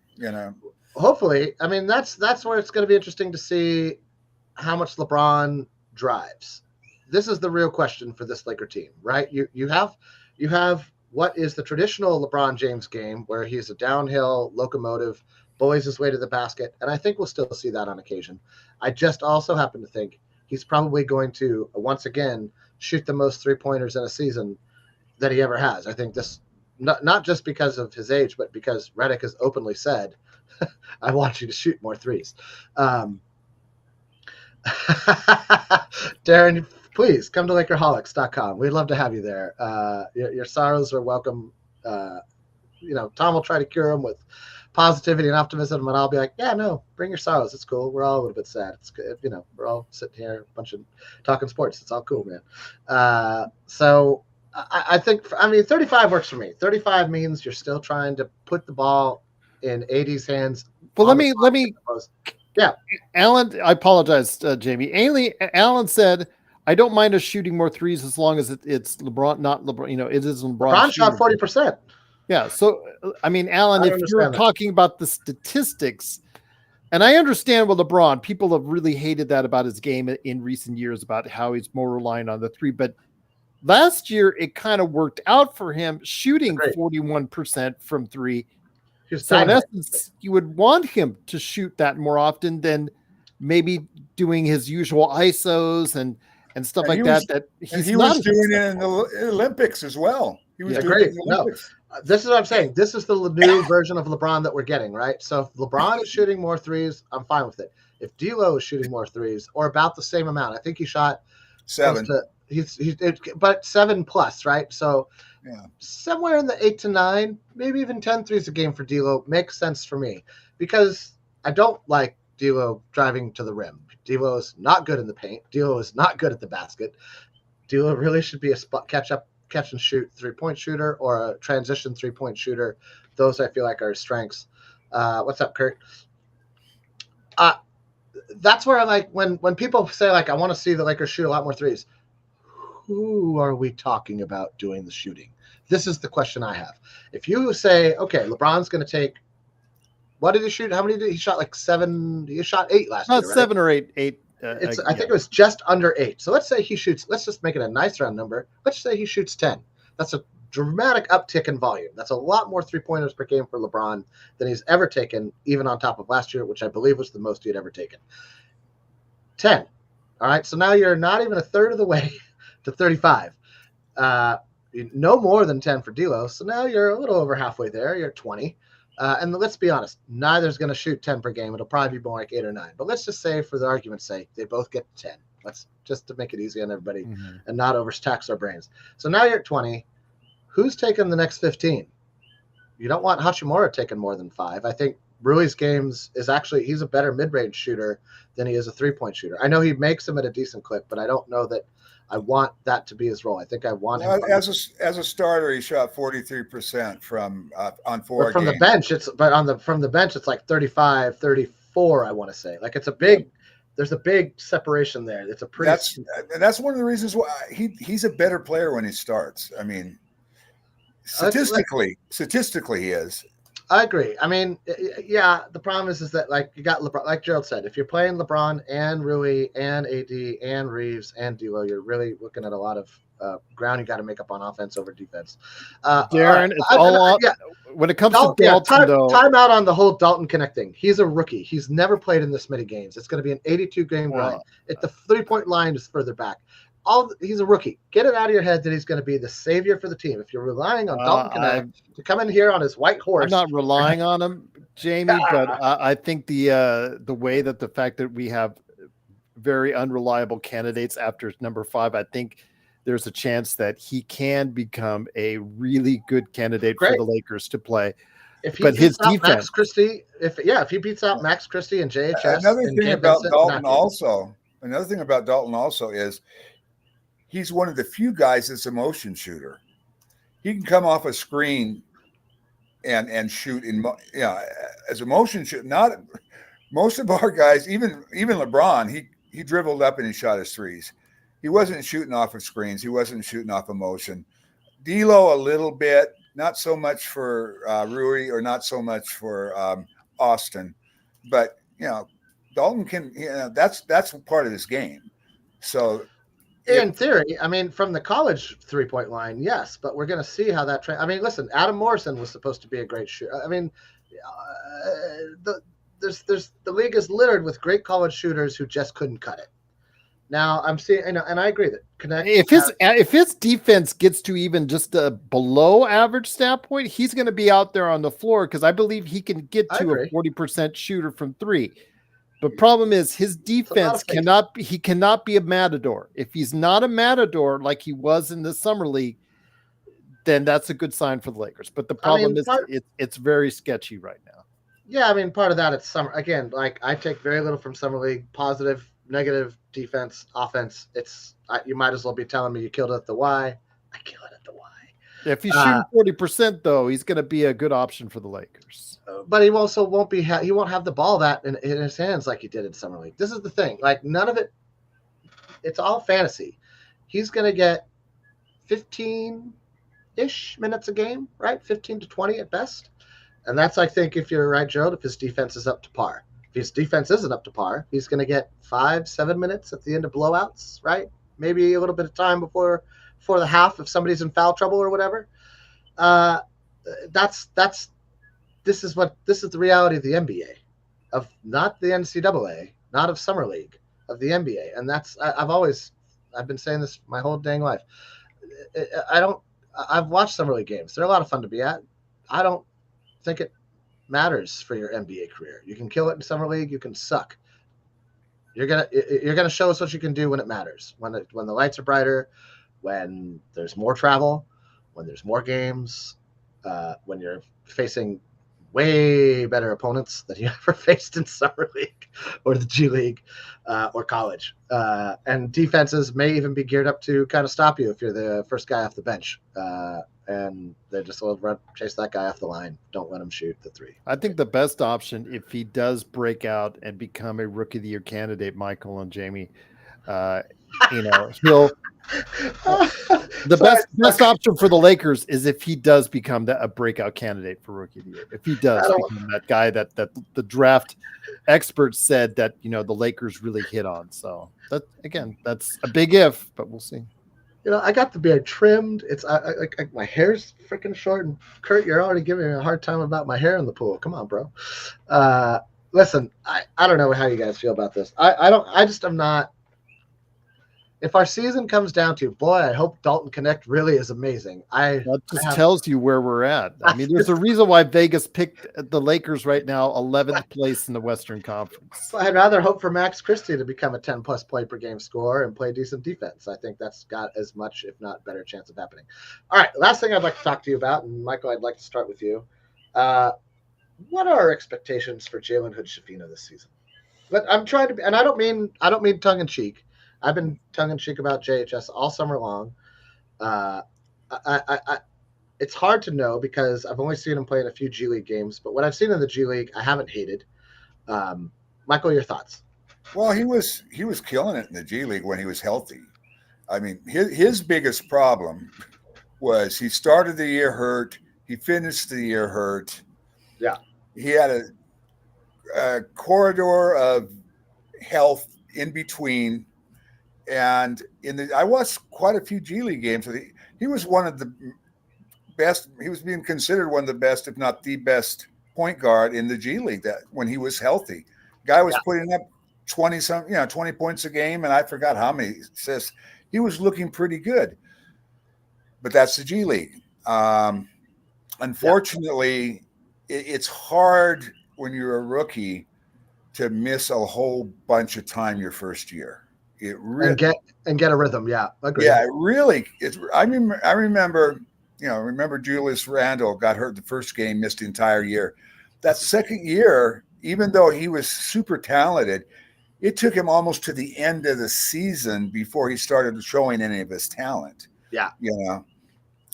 Hopefully. I mean, that's where it's going to be interesting to see how much LeBron drives? This is the real question for this Laker team, right? You have what is the traditional LeBron James game where he's a downhill locomotive, bullies his way to the basket, and I think we'll still see that on occasion. I just also happen to think he's probably going to once again shoot the most 3-pointers in a season that he ever has. I think this not just because of his age, but because Redick has openly said, I want you to shoot more threes. Darren, please come to Lakerholics.com. We'd love to have you there. Your sorrows are welcome. Tom will try to cure them with positivity and optimism, and I'll be like, yeah, no, bring your sorrows. It's cool. We're all a little bit sad. It's good. We're all sitting here, a bunch of talking sports. It's all cool, man. So I think, 35 works for me. 35 means you're still trying to put the ball in AD's hands. Well, let me. Yeah, Alan, I apologize, Jamie. Alan said, I don't mind us shooting more threes as long as it's LeBron, not LeBron. It is LeBron. LeBron shot 40%. Yeah. So, Alan, if you're talking about the statistics, and I understand with LeBron, people have really hated that about his game in recent years, about how he's more reliant on the three. But last year, it kind of worked out for him, shooting 41% from three. So in essence, you would want him to shoot that more often than maybe doing his usual ISOs and stuff like that. He was doing it in the Olympics as well. He was doing it in the Olympics. This is what I'm saying. This is the new version of LeBron that we're getting, right? So if LeBron is shooting more threes, I'm fine with it. If D'Lo is shooting more threes, or about the same amount, I think he shot 7. But 7+, right? So somewhere in the 8 to 9, maybe even 10 threes a game for D'Lo makes sense for me, because I don't like D'Lo driving to the rim. D'Lo is not good in the paint. D'Lo is not good at the basket. D'Lo really should be a catch and shoot 3-point shooter, or a transition 3-point shooter. Those I feel like are his strengths. What's up, Kurt? That's where I like when people say, like, I want to see the Lakers shoot a lot more threes. Who are we talking about doing the shooting? This is the question I have. If you say, okay, LeBron's going to take, what did he shoot? How many did he shot? Like 7. He shot 8 last year. Not 7 or 8. I think it was just under 8. So let's say he shoots. Let's just make it a nice round number. Let's say he shoots 10. That's a dramatic uptick in volume. That's a lot more 3-pointers per game for LeBron than he's ever taken, even on top of last year, which I believe was the most he had ever taken. 10. All right. So now you're not even a third of the way to 35. No more than 10 for D'Lo. So now you're a little over halfway there. You're at 20. And let's be honest, neither's going to shoot 10 per game. It'll probably be more like 8 or 9. But let's just say, for the argument's sake, they both get 10. Let's just to make it easy on everybody and not overtax our brains. So now you're at 20. Who's taking the next 15? You don't want Hachimura taking more than 5. I think Rui's games is actually, he's a better mid-range shooter than he is a 3-point shooter. I know he makes them at a decent clip, but I don't know that I want that to be his role. I think I want him as a starter. He shot 43% from on 4 from games. The bench. From the bench, it's like 35, 34. I want to say, like, it's a big. There's a big separation there. It's a pretty. That's one of the reasons why he's a better player when he starts. I mean, statistically, he is. I agree. I mean, yeah, the problem is that, like, you got LeBron, like Gerald said, if you're playing LeBron and Rui and AD and Reeves and D'Lo, you're really looking at a lot of ground you got to make up on offense over defense. Darren, it's all when it comes to Dalton, though. Time out on the whole Dalton connecting. He's a rookie. He's never played in this many games. It's going to be an 82-game grind. If the 3-point line is further back. He's a rookie. Get it out of your head that he's going to be the savior for the team. If you're relying on Dalton Connect to come in here on his white horse, I'm not relying on him, Jamie. But I think the way that the fact that we have very unreliable candidates after number 5, I think there's a chance that he can become a really good candidate for the Lakers to play. If he beats out Max Christie, if he beats out Max Christie and JHS, another thing about Dalton also is, he's one of the few guys that's a motion shooter. He can come off a screen and shoot as a motion shooter. Not most of our guys, even LeBron, he dribbled up and he shot his threes. He wasn't shooting off of screens. He wasn't shooting off of motion. D'Lo a little bit, not so much for Rui or not so much for Austin, but Dalton can. That's part of his game. So, in theory, I mean, from the college 3-point line, yes, but we're going to see how that. I mean, listen, Adam Morrison was supposed to be a great shooter. I mean, the league is littered with great college shooters who just couldn't cut it. Now I'm seeing, and I agree that Connect. If his defense gets to even just a below average stat point, he's going to be out there on the floor because I believe he can get to a 40% shooter from three. The problem is his defense cannot be a matador. If he's not a matador like he was in the summer league, then that's a good sign for the Lakers. But the problem is it's very sketchy right now. Yeah, I mean, part of that it's summer. Again, like I take very little from summer league. Positive, negative, defense, offense. You might as well be telling me you killed it at the Y. I kill it at the Y. If he's shooting 40%, though, he's going to be a good option for the Lakers. But he also won't be. He won't have the ball that in his hands like he did in summer league. This is the thing. Like none of it. It's all fantasy. He's going to get 15-ish minutes a game, right? 15 to 20 at best. And that's, I think, if you're right, Gerald, if his defense is up to par. If his defense isn't up to par, he's going to get 5-7 minutes at the end of blowouts, right? Maybe a little bit of time before the half if somebody's in foul trouble or whatever. This is the reality of the NBA, of not the NCAA, not of summer league, of the NBA. And I've been saying this my whole dang life. I've watched summer league games. They're a lot of fun to be at. I don't think it matters for your NBA career. You can kill it in summer league. You can suck. You're gonna show us what you can do when it matters. When the lights are brighter, when there's more travel, when there's more games, when you're facing way better opponents than you ever faced in summer league or the G League or college. And defenses may even be geared up to kind of stop you if you're the first guy off the bench. And they just will chase that guy off the line. Don't let him shoot the three. I think the best option, if he does break out and become a Rookie of the Year candidate, Michael and Jamie, he'll the best option for the Lakers is if he does become a breakout candidate for Rookie of the Year. If he does become that guy that the draft experts said that the Lakers really hit on. So that's a big if, but we'll see. I got the beard trimmed. It's my hair's freaking short. And Kurt, you're already giving me a hard time about my hair in the pool. Come on, bro. Listen, I don't know how you guys feel about this. I'm not. If our season comes down to, boy, I hope Dalton Connect really is amazing. That just tells you where we're at. I mean, there's a reason why Vegas picked the Lakers right now, 11th place in the Western Conference. I'd rather hope for Max Christie to become a 10-plus point per game scorer and play decent defense. I think that's got as much, if not better, chance of happening. All right, last thing I'd like to talk to you about, and Michael, I'd like to start with you. What are our expectations for Jalen Hood-Schifino this season? But I'm trying to be, and I don't mean tongue in cheek. I've been tongue-in-cheek about JHS all summer long. It's hard to know because I've only seen him play in a few G League games, but what I've seen in the G League, I haven't hated. Michael, your thoughts? Well, he was killing it in the G League when he was healthy. I mean, his biggest problem was he started the year hurt. He finished the year hurt. Yeah. He had a corridor of health in between. And I watched quite a few G League games. He was one of the best. He was being considered one of the best, if not the best, point guard in the G League. That when he was healthy, guy was putting up 20 points a game, and I forgot how many assists. He was looking pretty good. But that's the G League. Unfortunately, it's hard when you're a rookie to miss a whole bunch of time your first year. It really and get a rhythm. Yeah, agree. Yeah, it really. I remember Julius Randle got hurt the first game, missed the entire year. That second year, even though he was super talented, it took him almost to the end of the season before he started showing any of his talent. Yeah,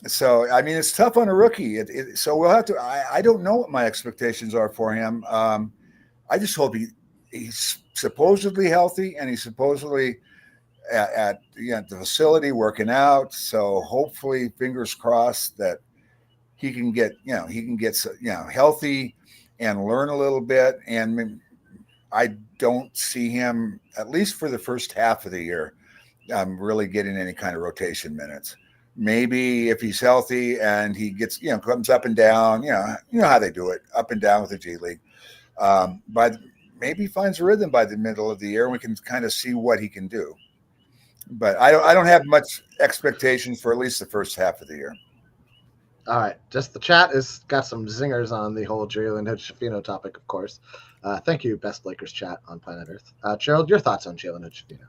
So I mean, it's tough on a rookie. So we'll have to. I don't know what my expectations are for him. I just hope he's supposedly healthy and he's supposedly at the facility working out. So hopefully, fingers crossed that he can get healthy and learn a little bit. And I don't see him, at least for the first half of the year, really getting any kind of rotation minutes. Maybe if he's healthy and he gets, comes up and down, you know how they do it, up and down with the G League. Maybe he finds a rhythm by the middle of the year, and we can kind of see what he can do. But I don't have much expectation for at least the first half of the year. All right. Just the chat has got some zingers on the whole Jalen Hood-Schifino topic, of course. Thank you, best Lakers chat on planet Earth. Gerald, your thoughts on Jalen Hood-Schifino?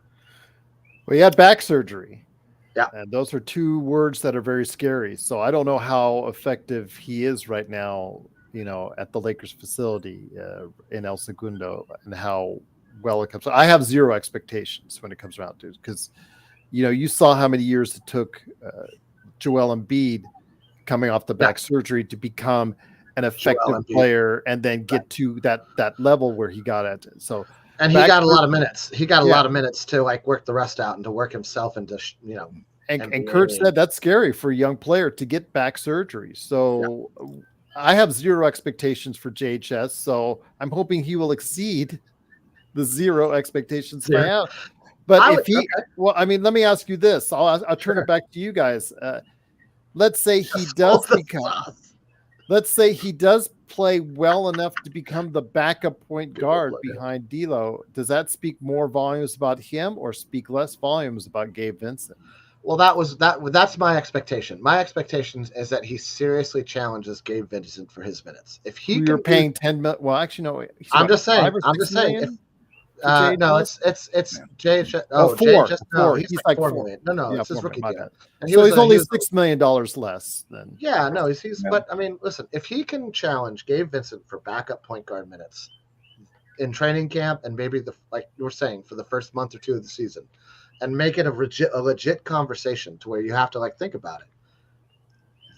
Well, he had back surgery. Yeah. And those are two words that are very scary. So I don't know how effective he is right now, at the Lakers facility in El Segundo, and how well it comes. I have zero expectations when it comes around to it, because, you saw how many years it took Joel Embiid coming off the back surgery to become an effective player and then get to that level where he got at. So, and he got a lot of minutes. He got a lot of minutes to work the rest out and to work himself into, And Kurt said that's scary for a young player to get back surgery. So I have zero expectations for JHS. So I'm hoping he will exceed the zero expectations I have. But let me ask you this. I'll turn it back to you guys. Let's say he does let's say he does play well enough to become the backup point guard behind D'Lo. Does that speak more volumes about him or speak less volumes about Gabe Vincent? Well, that's my expectation. My expectation is that he seriously challenges Gabe Vincent for his minutes. If you're paying $10 million, well, actually, no. I'm just saying. No, it's JHS. Oh, JHS. No, he's like $4 million. No, it's his rookie deal. And he's only $6 million less than. Yeah, no, he's. But I mean, listen, if he can challenge Gabe Vincent for backup point guard minutes in training camp, and maybe like you were saying, for the first month or two of the season, and make it a legit conversation to where you have to think about it,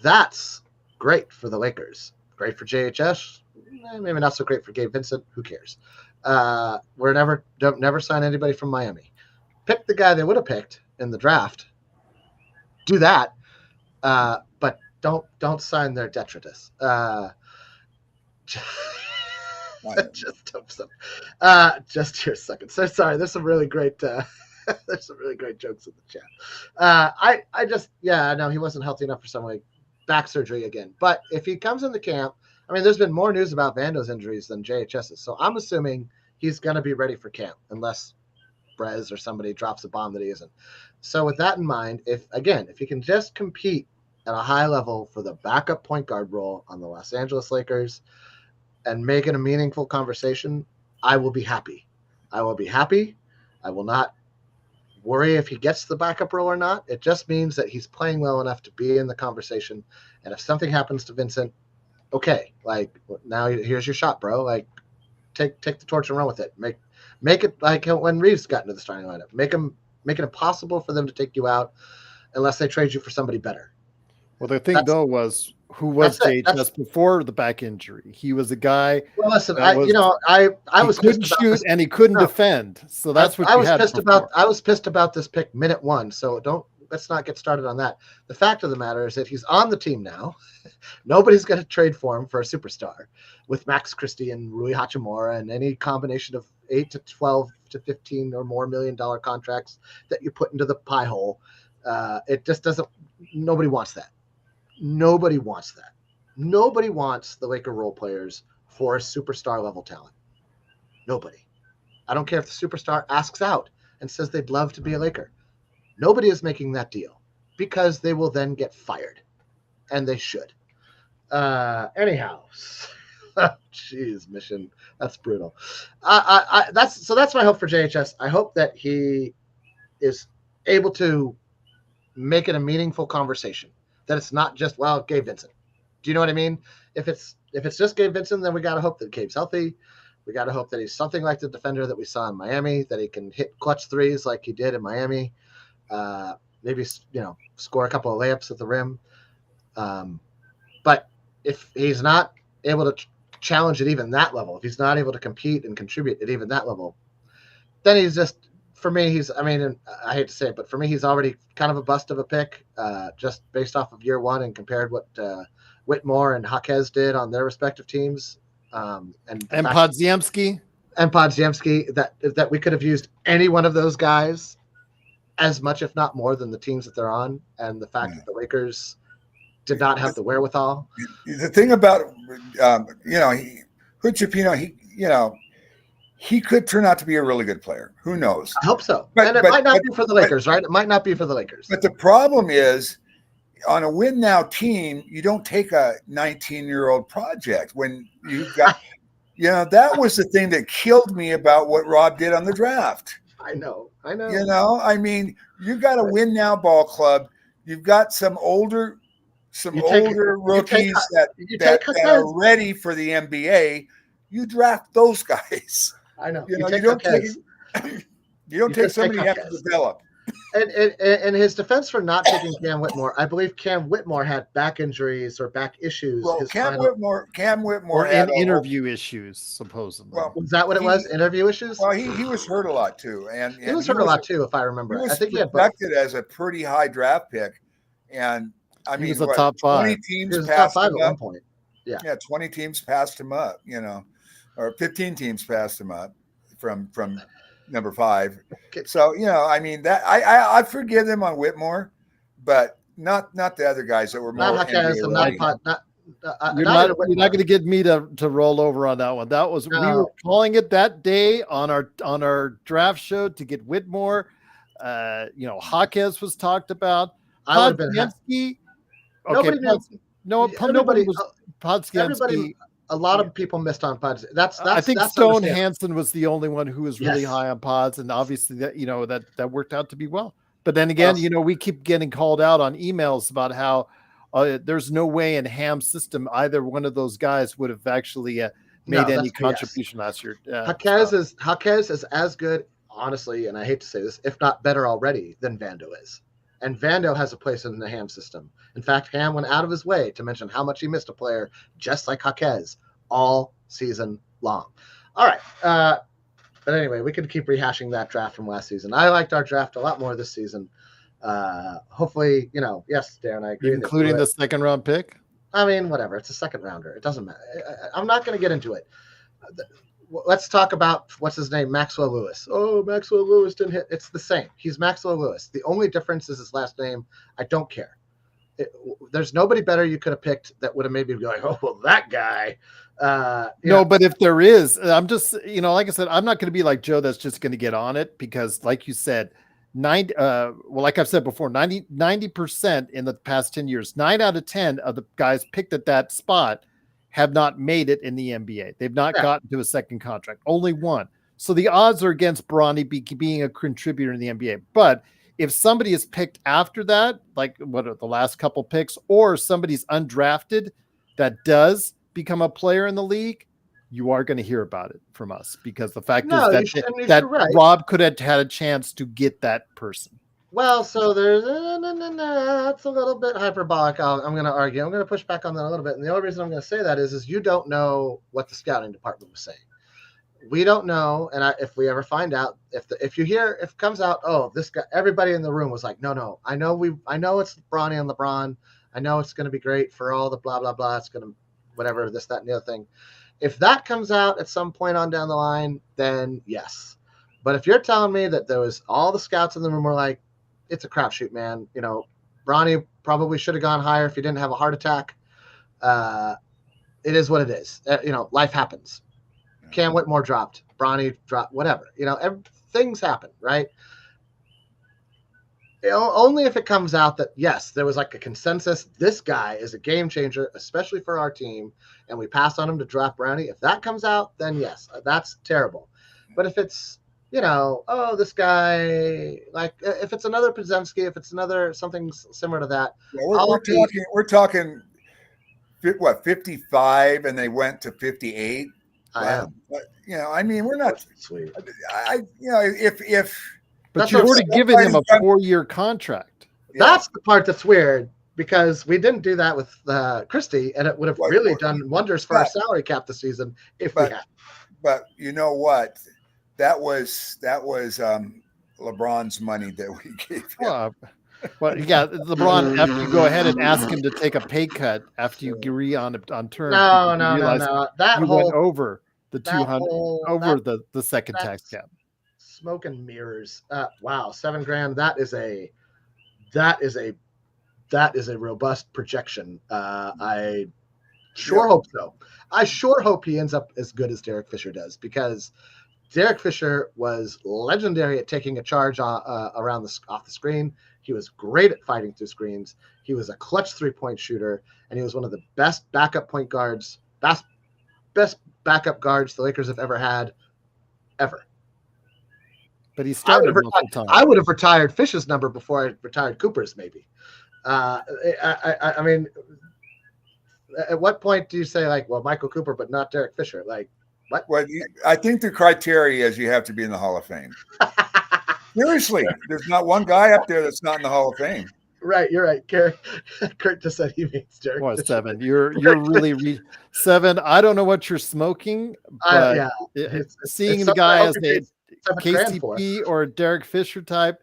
that's great for the Lakers. Great for JHS. Maybe not so great for Gabe Vincent. Who cares? Don't never sign anybody from Miami. Pick the guy they would have picked in the draft. Do that, but don't sign their detritus. Just hope so. Just here a second. So sorry. There's some really great. There's some really great jokes in the chat. I know he wasn't healthy enough for some back surgery again. But if he comes in the camp, I mean, there's been more news about Vando's injuries than JHS's. So I'm assuming he's going to be ready for camp unless Brez or somebody drops a bomb that he isn't. So with that in mind, if he can just compete at a high level for the backup point guard role on the Los Angeles Lakers and make it a meaningful conversation, I will be happy. I will not worry if he gets the backup role or not. It just means that he's playing well enough to be in the conversation. And if something happens to Vincent, okay, now here's your shot, bro. Take the torch and run with it. Make it like when Reeves got into the starting lineup. Make it impossible for them to take you out unless they trade you for somebody better. Well, the thing was who was JHS before the back injury? He was a guy. Well, listen, I was couldn't shoot and he couldn't defend. So that's what I was pissed about. I was pissed about this pick minute one. So let's not get started on that. The fact of the matter is that he's on the team now. Nobody's going to trade for him for a superstar with Max Christie and Rui Hachimura and any combination of 8 to 12 to 15 or more $1 million contracts that you put into the pie hole. It just doesn't. Nobody wants that. Nobody wants that. Nobody wants the Laker role players for a superstar level talent. Nobody. I don't care if the superstar asks out and says they'd love to be a Laker. Nobody is making that deal because they will then get fired, and they should. Anyhow, jeez, Mission, that's brutal. That's my hope for JHS. I hope that he is able to make it a meaningful conversation. That it's not just Gabe Vincent. Do you know what I mean? If it's just Gabe Vincent, then we got to hope that Gabe's healthy. We got to hope that he's something like the defender that we saw in Miami, that he can hit clutch threes like he did in Miami. Maybe score a couple of layups at the rim. But if he's not able to challenge at even that level, if he's not able to compete and contribute at even that level, then he's just, for me, I hate to say it, but for me, he's already kind of a bust of a pick, just based off of year one and compared what Whitmore and Jaquez did on their respective teams. And Podziemski. And Podziemski, that we could have used any one of those guys as much, if not more, than the teams that they're on, and the fact that the Lakers did not have the wherewithal. The thing about, Hood Chipino, he could turn out to be a really good player. Who knows? I hope so. And it might not be for the Lakers, right? It might not be for the Lakers. But the problem is, on a win now team, you don't take a 19-year-old project when you've got, that was the thing that killed me about what Rob did on the draft. I know. You've got a win now ball club. You've got some older rookies that are ready for the NBA. You draft those guys. I know. You don't take somebody you have to develop. And in his defense for not taking Cam Whitmore, I believe Cam Whitmore had back injuries or back issues. Well, Cam Whitmore had interview issues, supposedly. Well, was that what it was? Interview issues? Well, he was hurt a lot too, and he was hurt a lot too, if I remember. I think he had projected as a pretty high draft pick, and he was a top 5. 20 teams he was passed top 5 him at up. one point. Yeah, 20 teams passed him up, or 15 teams passed him up from number 5. So, that I forgive them on Whitmore, but not the other guys that were more. You're not going to get me to roll over on that one. That was we were calling it that day on our draft show to get Whitmore. Jaquez was talked about. I would have been. Nobody was Podziemski. A lot of people missed on Pods. I think Stone Hansen was the only one who was really high on Pods, and obviously that worked out to be well. But then again, we keep getting called out on emails about how there's no way in Ham's system either one of those guys would have actually made any contribution last year. Jaquez is as good, honestly, and I hate to say this, if not better already than Vando is. And Vando has a place in the Ham system. In fact, Ham went out of his way to mention how much he missed a player, just like Jaquez, all season long. All right. But anyway, we could keep rehashing that draft from last season. I liked our draft a lot more this season. Hopefully, yes, Darren, I agree. Including the second round pick? I mean, whatever. It's a second rounder. It doesn't matter. I'm not going to get into it. Let's talk about what's his name, Maxwell Lewis. Oh, Maxwell Lewis didn't hit. It's the same. He's Maxwell Lewis. The only difference is his last name. I don't care. There's nobody better you could have picked that would have made me be like, oh, well, that guy. But if there is, I'm just, like I said, I'm not going to be like Joe that's just going to get on it because, like you said, like I've said before, 90% in the past 10 years, 9 out of 10 of the guys picked at that spot have not made it in the NBA. They've not gotten to a second contract. Only one. So the odds are against Bronny being a contributor in the NBA. But if somebody is picked after that, like what are the last couple picks, or somebody's undrafted that does become a player in the league, you are going to hear about it from us because the fact is that right. Rob could have had a chance to get that person. Well, so there's that's a little bit hyperbolic. I'm going to argue. I'm going to push back on that a little bit. And the only reason I'm going to say that is you don't know what the scouting department was saying. We don't know. And if we ever find out, if it comes out, oh, this guy, everybody in the room was like, no, I know it's Bronny and LeBron. I know it's going to be great for all the blah, blah, blah. It's going to whatever, this, that, and the other thing. If that comes out at some point on down the line, then yes. But if you're telling me that there was all the scouts in the room were like, it's a crapshoot, man. Bronny probably should have gone higher if he didn't have a heart attack. It is what it is. Life happens. Cam Whitmore dropped. Bronny dropped. Whatever. Things happen, right? Only if it comes out that, yes, there was like a consensus. This guy is a game changer, especially for our team, and we pass on him to draft Brownie. If that comes out, then yes, that's terrible. But if it's, this guy, like if it's another Podziemski, if it's another something similar to that. Yeah, we're talking, what, 55, and they went to 58. We're not sweet. But you've already given him a 4-year contract. That's the part that's weird because we didn't do that with Christie, and it would have really done wonders for our salary cap this season if we had. But you know what? That was LeBron's money that we gave him. LeBron, after you go ahead and ask him to take a pay cut after you agree on terms. No. That went over the 200 the second tax cap. Smoke and mirrors. Wow, $7,000. That is a robust projection. I sure hope so. I sure hope he ends up as good as Derek Fisher does, because Derek Fisher was legendary at taking a charge off the screen. He was great at fighting through screens. He was a clutch 3-point shooter, and he was one of the best backup point guards, best backup guards the Lakers have ever had, ever. But he started multiple times. I would have retired Fish's number before I retired Cooper's, maybe. I mean, at what point do you say, like, well, Michael Cooper, but not Derek Fisher? Like, what? Well, I think the criteria is you have to be in the Hall of Fame. Seriously, there's not one guy up there that's not in the Hall of Fame. Right, you're right. Kurt just said he means Derek. What, 7? You're really 7. I don't know what you're smoking, but seeing the guy as a KCP or Derek Fisher type,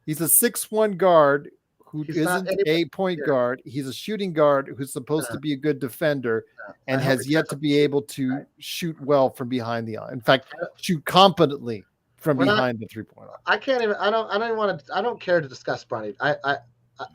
he's a 6'1" guard who isn't a point guard. He's a shooting guard who's supposed to be a good defender and has yet to be able to shoot well from behind the eye. In fact, shoot competently from behind the 3-point line. I can't even. I don't even want to. I don't care to discuss Bronny.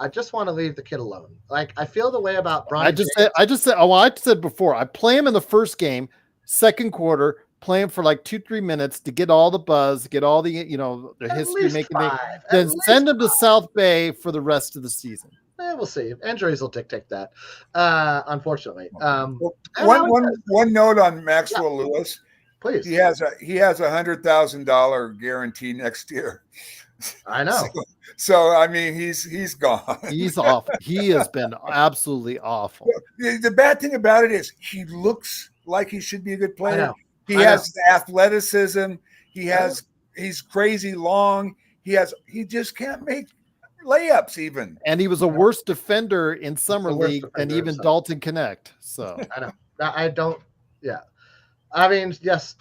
I just want to leave the kid alone. Like, I feel the way about Bronny. I said before, I play him in the first game, second quarter, play him for like 2-3 minutes to get all the buzz, get all the the history making, then send him to South Bay for the rest of the season. We'll see. Injuries will dictate that. Unfortunately. One note on Maxwell Lewis. Please. He has a $100,000 guarantee next year. I know. So I mean, he's gone. He's awful. He has been absolutely awful. The bad thing about it is he looks like he should be a good player. He has the athleticism. He's crazy long. He just can't make layups even. And he was a worse defender in summer league than even Dalton Connect. So I know. I don't. Yeah. I mean, yes,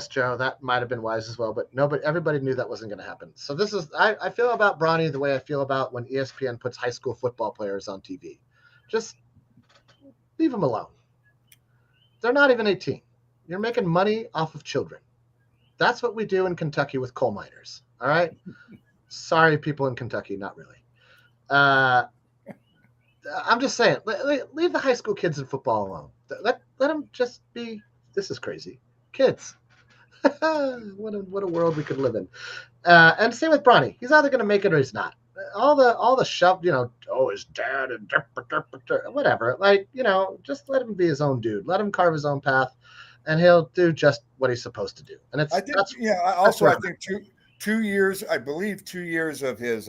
Joe, that might have been wise as well, but everybody knew that wasn't going to happen. So this is, I feel about Bronny the way I feel about when ESPN puts high school football players on TV. Just leave them alone. They're not even 18. You're making money off of children. That's what we do in Kentucky with coal miners. All right. Sorry, people in Kentucky, not really. I'm just saying, leave the high school kids in football alone. Let them just be. This is crazy. Kids. What a world we could live in. And same with Bronny. He's either going to make it or he's not. All the shove, his dad and whatever. Like, just let him be his own dude. Let him carve his own path, and he'll do just what he's supposed to do. And I think 2 years. I believe 2 years of his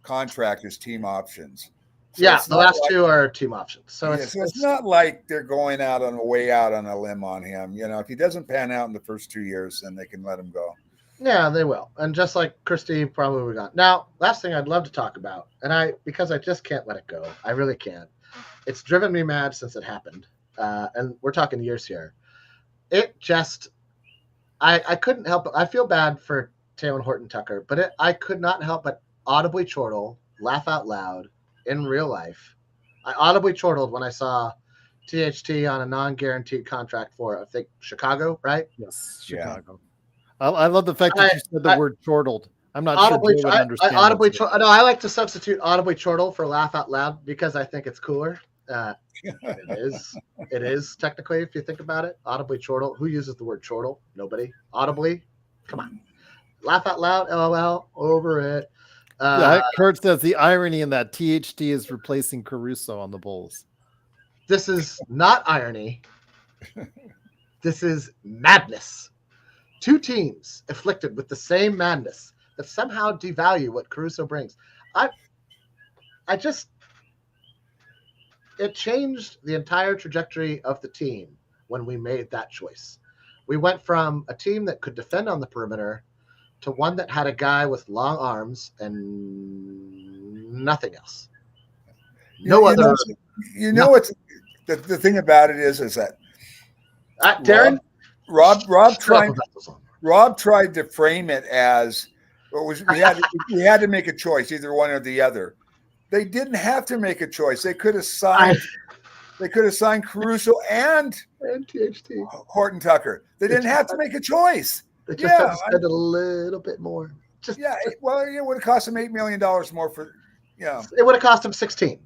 contract is team options. So the last 2 are team options. So it's not like they're going out on a limb on him. If he doesn't pan out in the first 2 years, then they can let him go. Yeah, they will. And just like Christy probably got. Now, last thing I'd love to talk about, because I just can't let it go. I really can't. It's driven me mad since it happened. And we're talking years here. It just, I couldn't help it. I feel bad for Taylor Horton Tucker, but I could not help but audibly chortle, laugh out loud. In real life, I audibly chortled when I saw THT on a non-guaranteed contract for, I think, Chicago, right? Yes, Chicago. Yeah. I love the fact that you said the word chortled. I'm not audibly, sure I understand. I like to substitute audibly chortle for laugh out loud because I think it's cooler. It is technically, if you think about it, audibly chortle. Who uses the word chortle? Nobody. Audibly, come on, laugh out loud. LOL, over it. Kurt says the irony in that THT is replacing Caruso on the Bulls. This is not irony. This is madness. 2 teams afflicted with the same madness that somehow devalue what Caruso brings. It changed the entire trajectory of the team when we made that choice. We went from a team that could defend on the perimeter to one that had a guy with long arms and nothing else. What's the thing about it is that Darren, Rob tried to frame it as we had to make a choice, either one or the other. They didn't have to make a choice. They could have signed Caruso and THT Horton Tucker. They didn't have to make a choice. They just had to spend a little bit more. Well, it would have cost him $8 million more for. Yeah, it would have cost him 16.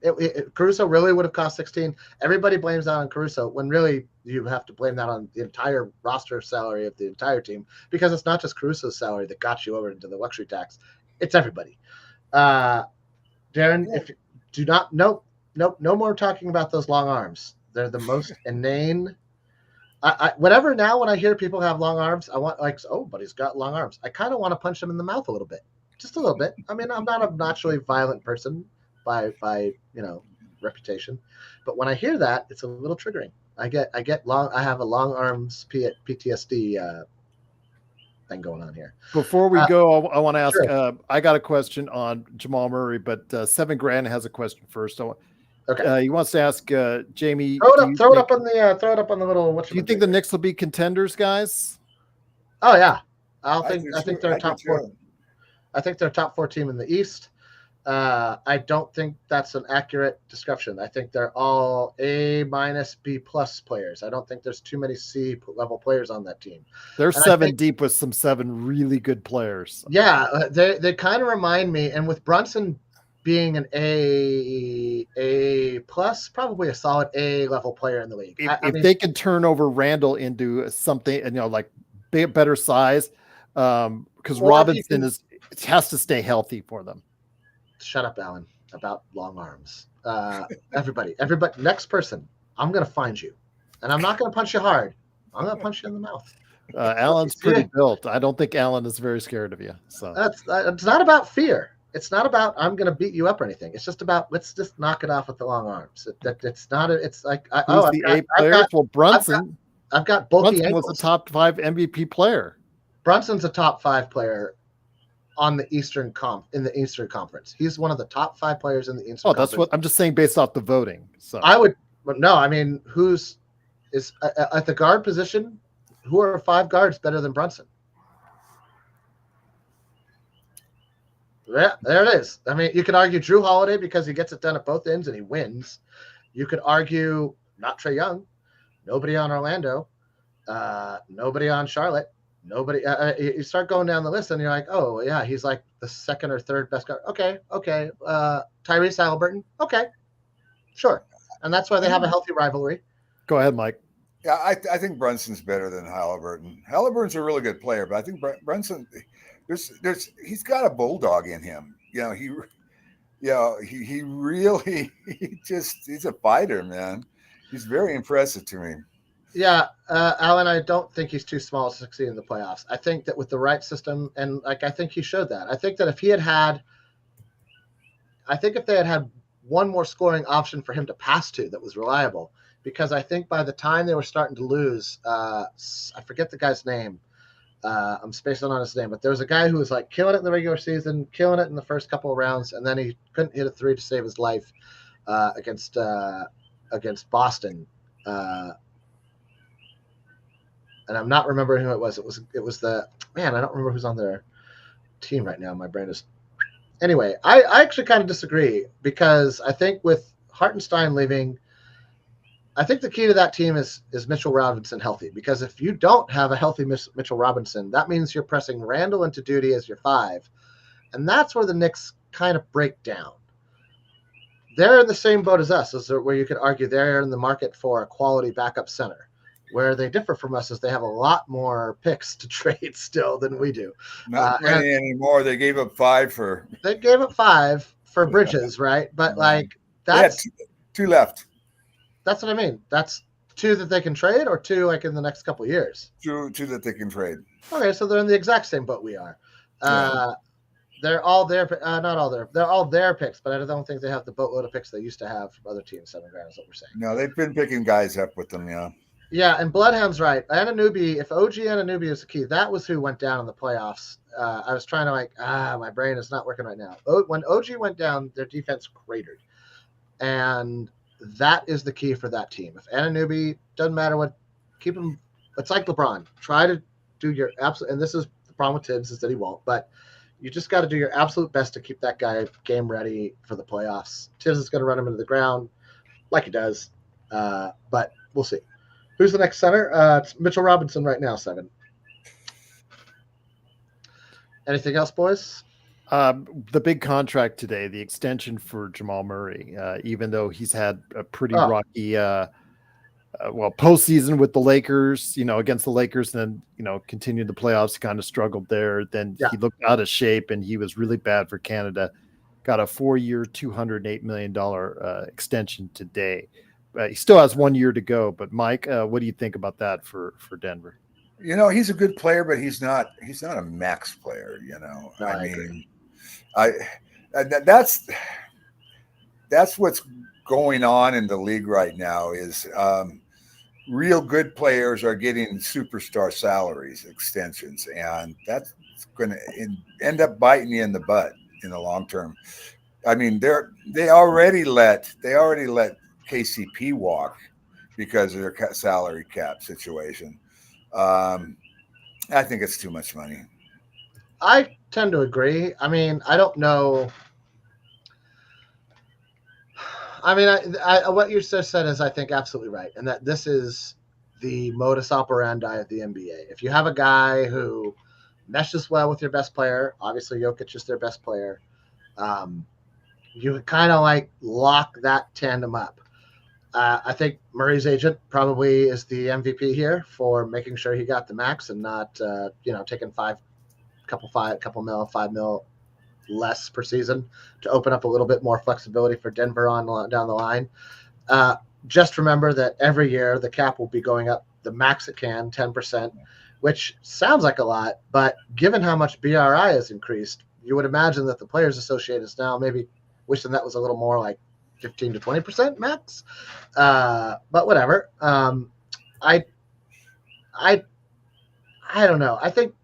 Caruso really would have cost 16. Everybody blames that on Caruso when really you have to blame that on the entire roster salary of the entire team, because it's not just Caruso's salary that got you over into the luxury tax. It's everybody. Darren, if do not, no more talking about those long arms. They're the most inane. Whatever. Now, when I hear people have long arms, I want but he's got long arms. I kind of want to punch him in the mouth a little bit. Just a little bit. I mean, I'm not a naturally violent person by reputation, but when I hear that, it's a little triggering. I have a long arms PTSD thing going on here. Before we go, I want to ask. Sure. I got a question on Jamal Murray, but Seven Grand has a question first. Okay. He wants to ask Jamie. Throw it up on the little. Do you think the Knicks will be contenders, guys? Oh yeah, I think they're top 4. Too. I think they're a top 4 team in the East. I don't think that's an accurate description. I think they're all A-, B+ players. I don't think there's too many C level players on that team. They're 7 deep with some 7 really good players. Yeah, they kind of remind me, and with Brunson being an A+, probably a solid A level player in the league. If they can turn over Randall into something, like better size, because Robinson has to stay healthy for them. Shut up, Alan, about long arms. Everybody, next person, I'm going to find you. And I'm not going to punch you hard. I'm going to punch you in the mouth. Alan's pretty built. I don't think Alan is very scared of you. So it's not about fear. It's not about I'm going to beat you up or anything. It's just about let's just knock it off with the long arms. It's not. It's like Brunson. I've got bulky Brunson ankles. Was a top 5 MVP player. Brunson's a top 5 player on the Eastern Conference. He's one of the top 5 players in the Eastern Conference. That's what I'm just saying based off the voting. So who's is at the guard position? Who are 5 guards better than Brunson? Yeah, there it is. I mean, you could argue Drew Holiday because he gets it done at both ends and he wins. You could argue not Trae Young, nobody on Orlando, nobody on Charlotte. Nobody. You start going down the list, and you're like, "Oh, yeah, he's like the 2nd or 3rd best guard." Okay. Tyrese Halliburton. Okay, sure, and that's why they have a healthy rivalry. Go ahead, Mike. Yeah, I think Brunson's better than Halliburton. Halliburton's a really good player, but I think Brunson, he's got a bulldog in him. He really he's a fighter, man. He's very impressive to me. Yeah, Alan, I don't think he's too small to succeed in the playoffs. I think that with the right system, and I think he showed that. I think that if they had had one more scoring option for him to pass to that was reliable, because I think by the time they were starting to lose, I forget the guy's name. I'm spacing on his name, but there was a guy who was like killing it in the regular season, killing it in the first couple of rounds, and then he couldn't hit a 3 to save his life against Boston. And I'm not remembering who it was. It was the man. I don't remember who's on their team right now. My brain is. Anyway, I actually kind of disagree, because I think with Hartenstein leaving, I think the key to that team is Mitchell Robinson healthy. Because if you don't have a healthy Mitchell Robinson, that means you're pressing Randall into duty as your 5, and that's where the Knicks kind of break down. They're in the same boat as us, where you could argue they're in the market for a quality backup center. Where they differ from us is they have a lot more picks to trade still than we do. Not many anymore. They gave up 5 for. They gave up 5 for Bridges, right? But that's 2 left. That's what I mean. That's 2 that they can trade, or 2 like in the next couple of years. 2 that they can trade. Okay, so they're in the exact same boat we are. They're all their, not all their. They're all their picks, but I don't think they have the boatload of picks they used to have from other teams. 7 grand is what we're saying. No, they've been picking guys up with them. Yeah. Yeah, and Bloodhound's right. Anunoby, if OG Anunoby is the key, that was who went down in the playoffs. I was trying to my brain is not working right now. When OG went down, their defense cratered. And that is the key for that team. If Anunoby, doesn't matter what, keep him, it's like LeBron. Try to do your absolute, and this is the problem with Tibbs is that he won't, but you just got to do your absolute best to keep that guy game ready for the playoffs. Tibbs is going to run him into the ground like he does, but we'll see. Who's the next center? It's Mitchell Robinson right now, 7. Anything else, boys? The big contract today, the extension for Jamal Murray, even though he's had a pretty rocky, postseason with the Lakers, against the Lakers, and then, continued the playoffs, kind of struggled there. Then he looked out of shape and he was really bad for Canada. Got a 4-year, $208 million extension today. He still has 1 year to go. But Mike, what do you think about that for Denver? He's a good player, but he's not a max player. No, I mean, that's what's going on in the league right now is real good players are getting superstar salaries extensions, and that's going to end up biting you in the butt in the long term. I mean, they already let KCP walk because of their salary cap situation. I think it's too much money. I tend to agree. I mean, I don't know. I mean, I what you just said is, I think, absolutely right, and that this is the modus operandi of the NBA. If you have a guy who meshes well with your best player, obviously Jokic is their best player, you kind of like lock that tandem up. I think Murray's agent probably is the MVP here for making sure he got the max and not, taking $5 mil less per season to open up a little bit more flexibility for Denver down the line. Just remember that every year the cap will be going up the max it can, 10%, which sounds like a lot, but given how much BRI has increased, you would imagine that the Players Association is now maybe wishing that was a little more like 15 to 20% max. But whatever. I don't know. I think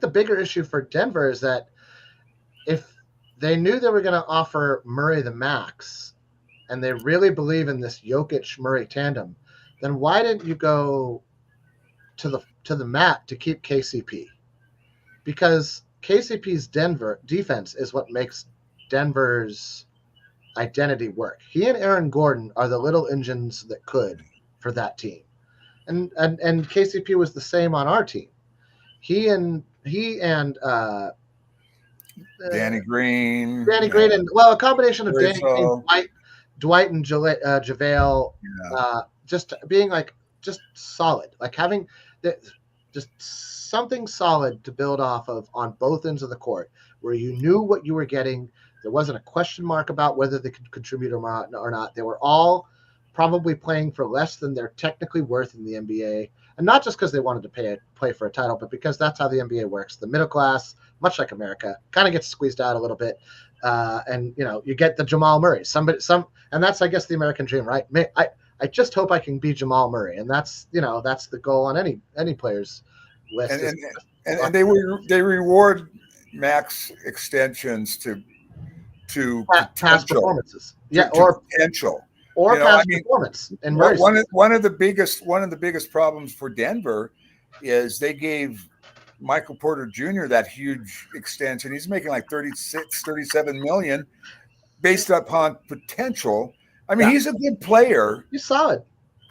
the bigger issue for Denver is that if they knew they were going to offer Murray the max and they really believe in this Jokic-Murray tandem, then why didn't you go to the mat to keep KCP? Because KCP's Denver defense is what makes Denver's identity work. He and Aaron Gordon are the little engines that could for that team. And KCP was the same on our team. He and Danny Green, and a combination of Danny Green, Dwight and JaVale, just being like just solid, like having just something solid to build off of on both ends of the court, where you knew what you were getting. There wasn't a question mark about whether they could contribute or not. They were all probably playing for less than they're technically worth in the NBA. And not just because they wanted to play for a title, but because that's how the NBA works. The middle class, much like America, kind of gets squeezed out a little bit. And you get the Jamal Murray. And that's, I guess, the American dream, right? I just hope I can be Jamal Murray. And that's the goal on any player's list. And they reward max extensions to past performances, or potential, or past performance. And one of the biggest problems for Denver is they gave Michael Porter Jr. that huge extension. He's making like 37 million based upon potential. I mean, he's a good player. He's solid.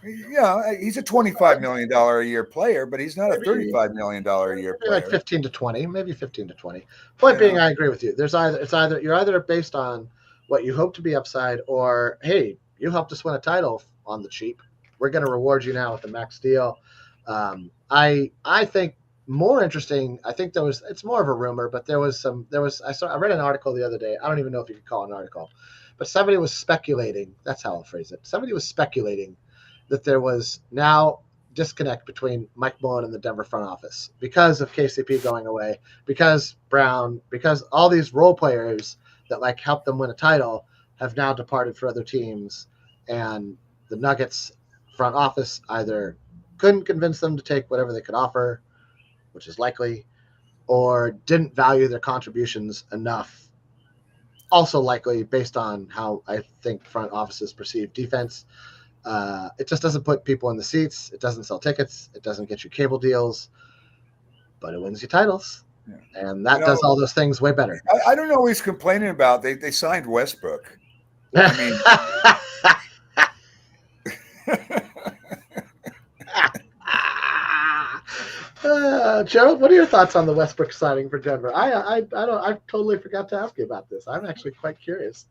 Yeah, he's a $25 million a year player, but he's not a $35 million a year player. Like 15 to 20, maybe 15 to 20. Point being, I agree with you. It's either you're either based on what you hope to be upside, or hey, you helped us win a title on the cheap. We're going to reward you now with the max deal. I think more interesting. I think it's more of a rumor, but I read an article the other day. I don't even know if you could call it an article, but somebody was speculating. That's how I'll phrase it. Somebody was speculating that there was now disconnect between Mike Malone and the Denver front office because of KCP going away, because Brown, because all these role players that like helped them win a title have now departed for other teams, and the Nuggets front office either couldn't convince them to take whatever they could offer, which is likely, or didn't value their contributions enough, also likely, based on how I think front offices perceive defense. It just doesn't put people in the seats. It doesn't sell tickets. It doesn't get you cable deals, but it wins you titles. Yeah. And that does all those things way better. I don't know what he's complaining about. They signed Westbrook. I mean, Gerald, what are your thoughts on the Westbrook signing for Denver? I totally forgot to ask you about this. I'm actually quite curious.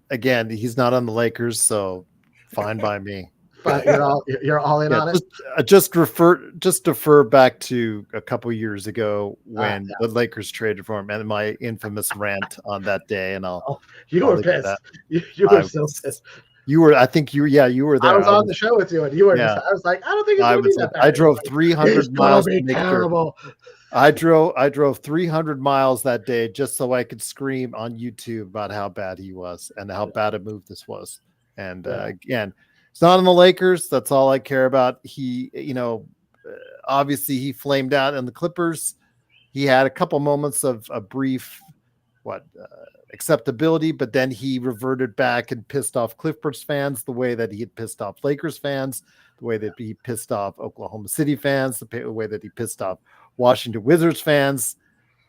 Again, he's not on the Lakers, so fine by me. But you're all in on it. Just defer back to a couple years ago when the Lakers traded for him and my infamous rant on that day. And you were pissed. You were so pissed. You were, I think you were there. I was on the show with you, and you were. I was like, I don't think it's going to be that bad. I drove 300 miles. It's terrible. I drove 300 miles that day just so I could scream on YouTube about how bad he was and how bad a move this was. And again, it's not on the Lakers. That's all I care about. He, obviously he flamed out in the Clippers. He had a couple moments of a brief, acceptability, but then he reverted back and pissed off Clippers fans the way that he had pissed off Lakers fans, the way that he pissed off Oklahoma City fans, the way that he pissed off Washington Wizards fans.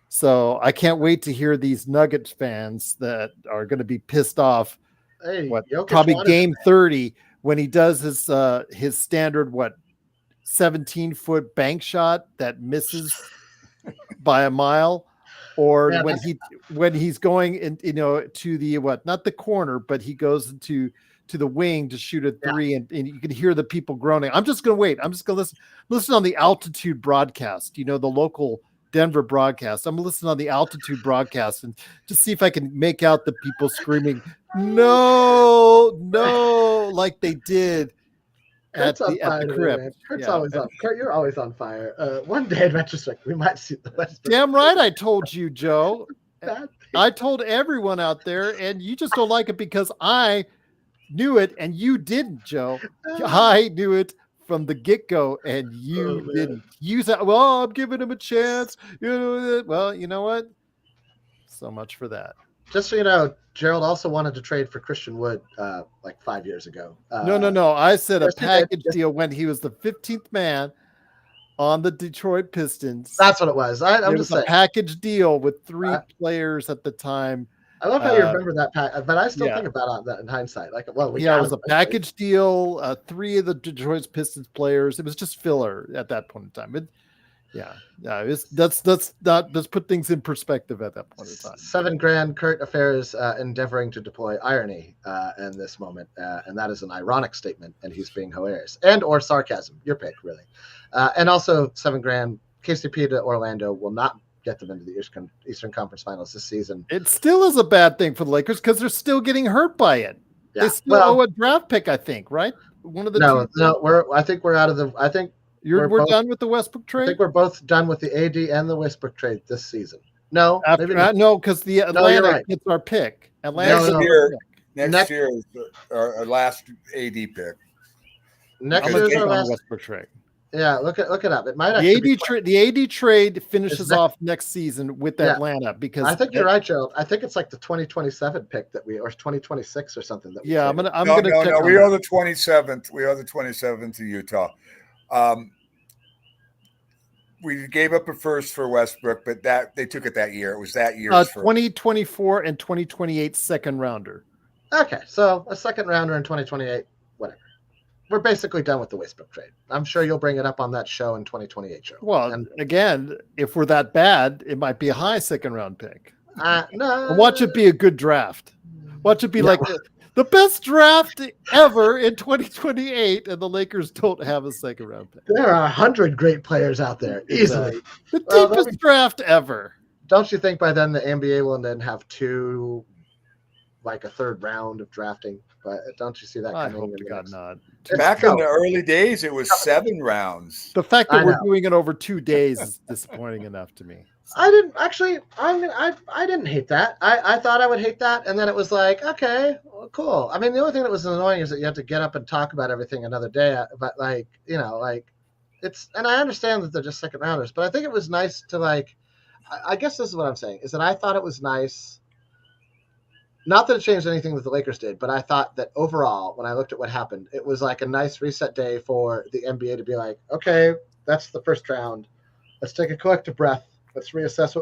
So I can't wait to hear these Nuggets fans that are going to be pissed off. Probably game 30 when he does his standard 17-foot bank shot that misses by a mile, or when he's going in, to the not the corner, but he goes to the wing to shoot a three, and you can hear the people groaning. I'm just going to wait. I'm just going to listen on the altitude broadcast, the local Denver broadcast. I'm listening on the altitude broadcast and just see if I can make out the people screaming, no, like they did at the crib. Kurt's always on. Kurt, you're always on fire. One day in retrospect, we might see the Westbrook. Damn right I told you, Joe. I told everyone out there, and you just don't like it because I knew it and you didn't, Joe. I knew it from the get-go, and you didn't. You said, well, I'm giving him a chance. Well, you know what? So much for that. Just so you know, Gerald also wanted to trade for Christian Wood 5 years ago. No. I said a package deal when he was the 15th man on the Detroit Pistons. That's what it was. I'm just saying. A package deal with three players at the time. I love how you remember that, but I still think about that in hindsight. It was a package deal. Three of the Detroit Pistons players. It was just filler at that point in time. Let's put things in perspective at that point in time. $7,000 Kurt Affairs endeavoring to deploy irony in this moment, and that is an ironic statement, and he's being hilarious or sarcasm. Your pick, really. And also $7,000 KCP to Orlando will not get them into the Eastern Conference Finals this season. It still is a bad thing for the Lakers because they're still getting hurt by it. Yeah. They still owe a draft pick, I think, right? One of the I think we're out of the. I think we're done with the Westbrook trade. I think we're both done with the AD and the Westbrook trade this season. No, no, because the Atlanta gets our pick. Next year is our last AD pick. Next year is our last Westbrook trade. Yeah, look it up. It might the AD trade finishes off next season with Atlanta because I think you're right, Gerald. I think it's like the 2027 pick or 2026 or something. I'm gonna no. We owe the 27th. We owe the 27th to Utah. We gave up a first for Westbrook, but they took it that year. It was that year. 2024 and 2028 second rounder. Okay, so a second rounder in 2028. Whatever. We're basically done with the Westbrook trade. I'm sure you'll bring it up on that show in 2028 show. Well, again, if we're that bad, it might be a high second round pick. No. Watch it be a good draft. Watch it be like the best draft ever in 2028, and the Lakers don't have a second round pick. There are 100 great players out there, easily. The deepest draft ever. Don't you think by then the NBA will then have a third round of drafting? But don't you see that coming? I hope to God not. Back in the early days, it was 7 rounds. The fact that we're doing it over 2 days is disappointing enough to me. I didn't actually. I didn't hate that. I thought I would hate that, and then it was like, okay, well, cool. I mean, the only thing that was annoying is that you have to get up and talk about everything another day. But it's. And I understand that they're just second rounders, but I think it was nice to I guess this is what I'm saying is that I thought it was nice. Not that it changed anything that the Lakers did, but I thought that overall, when I looked at what happened, it was like a nice reset day for the NBA to be like, okay, that's the first round. Let's take a collective breath. Let's reassess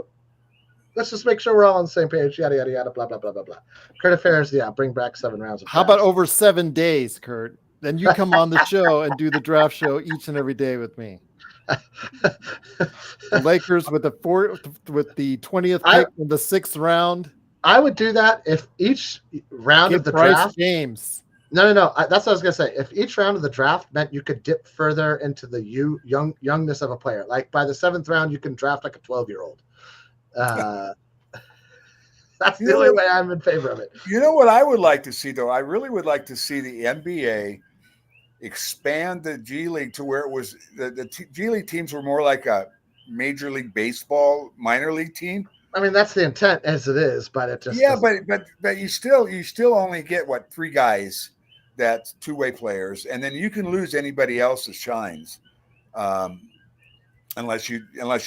let's just make sure we're all on the same page, yada, yada, yada, blah, blah, blah, blah, blah. Kurt Affairs, bring back 7 rounds of How about over 7 days, Kurt? Then you come on the show and do the draft show each and every day with me. The Lakers with the 20th pick in the 6th round. I would do that if each round of the Bryce draft. James. No. That's what I was gonna say. If each round of the draft meant you could dip further into the youngness of a player, like by the 7th round, you can draft like a 12-year-old. That's the only way I'm in favor of it. You know what I would like to see, though? I really would like to see the NBA expand the G League to where it was the G League teams were more like a Major League Baseball minor league team. I mean, that's the intent as it is, but it just but you still only get 3 guys that's two-way players, and then you can lose anybody else that shines, unless you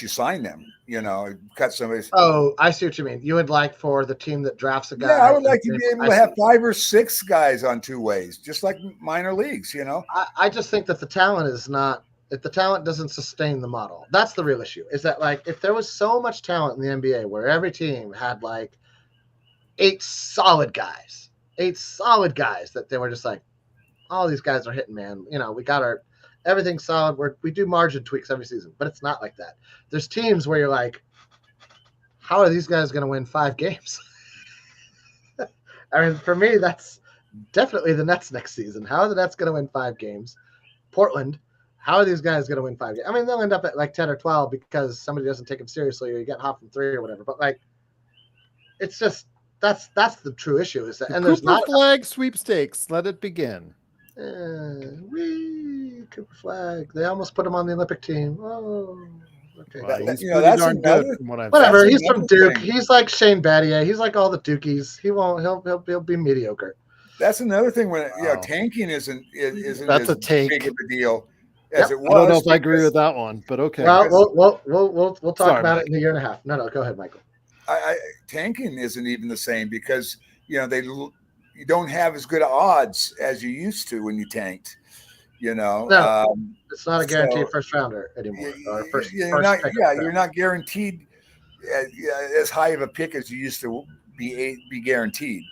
sign them. Cut somebody's. Oh, I see what you mean. You would like for the team that drafts a guy. Yeah, I would like to be able to have 5 or 6 guys on 2 ways, just like minor leagues. I just think that the talent is not. If the talent doesn't sustain the model, that's the real issue. Is that if there was so much talent in the NBA where every team had 8 solid guys that they were just all these guys are hitting, man. We got everything's solid. We do margin tweaks every season, but it's not like that. There's teams where you're how are these guys going to win 5 games? I mean, for me, that's definitely the Nets next season. How are the Nets going to win 5 games? Portland, how are these guys going to win 5 games? I mean, they'll end up at 10 or 12 because somebody doesn't take them seriously or you get hot from 3 or whatever. But it's just that's the true issue. Is that and there's not flag sweepstakes. Let it begin. Cooper Flag. They almost put him on the Olympic team. Oh, okay. That's another. Whatever. He's from Duke. He's like Shane Battier. He's like all the Dukies. He won't. He'll be mediocre. That's another thing when tanking isn't that's as a take. big of a deal as it was. I don't know if I agree with that one, but okay. Well, we'll talk about it in a year and a half. No, go ahead, Michael. Tanking isn't even the same because you don't have as good odds as you used to when you tanked. No, it's not a guaranteed first rounder anymore. Or you're not guaranteed as high of a pick as you used to be guaranteed.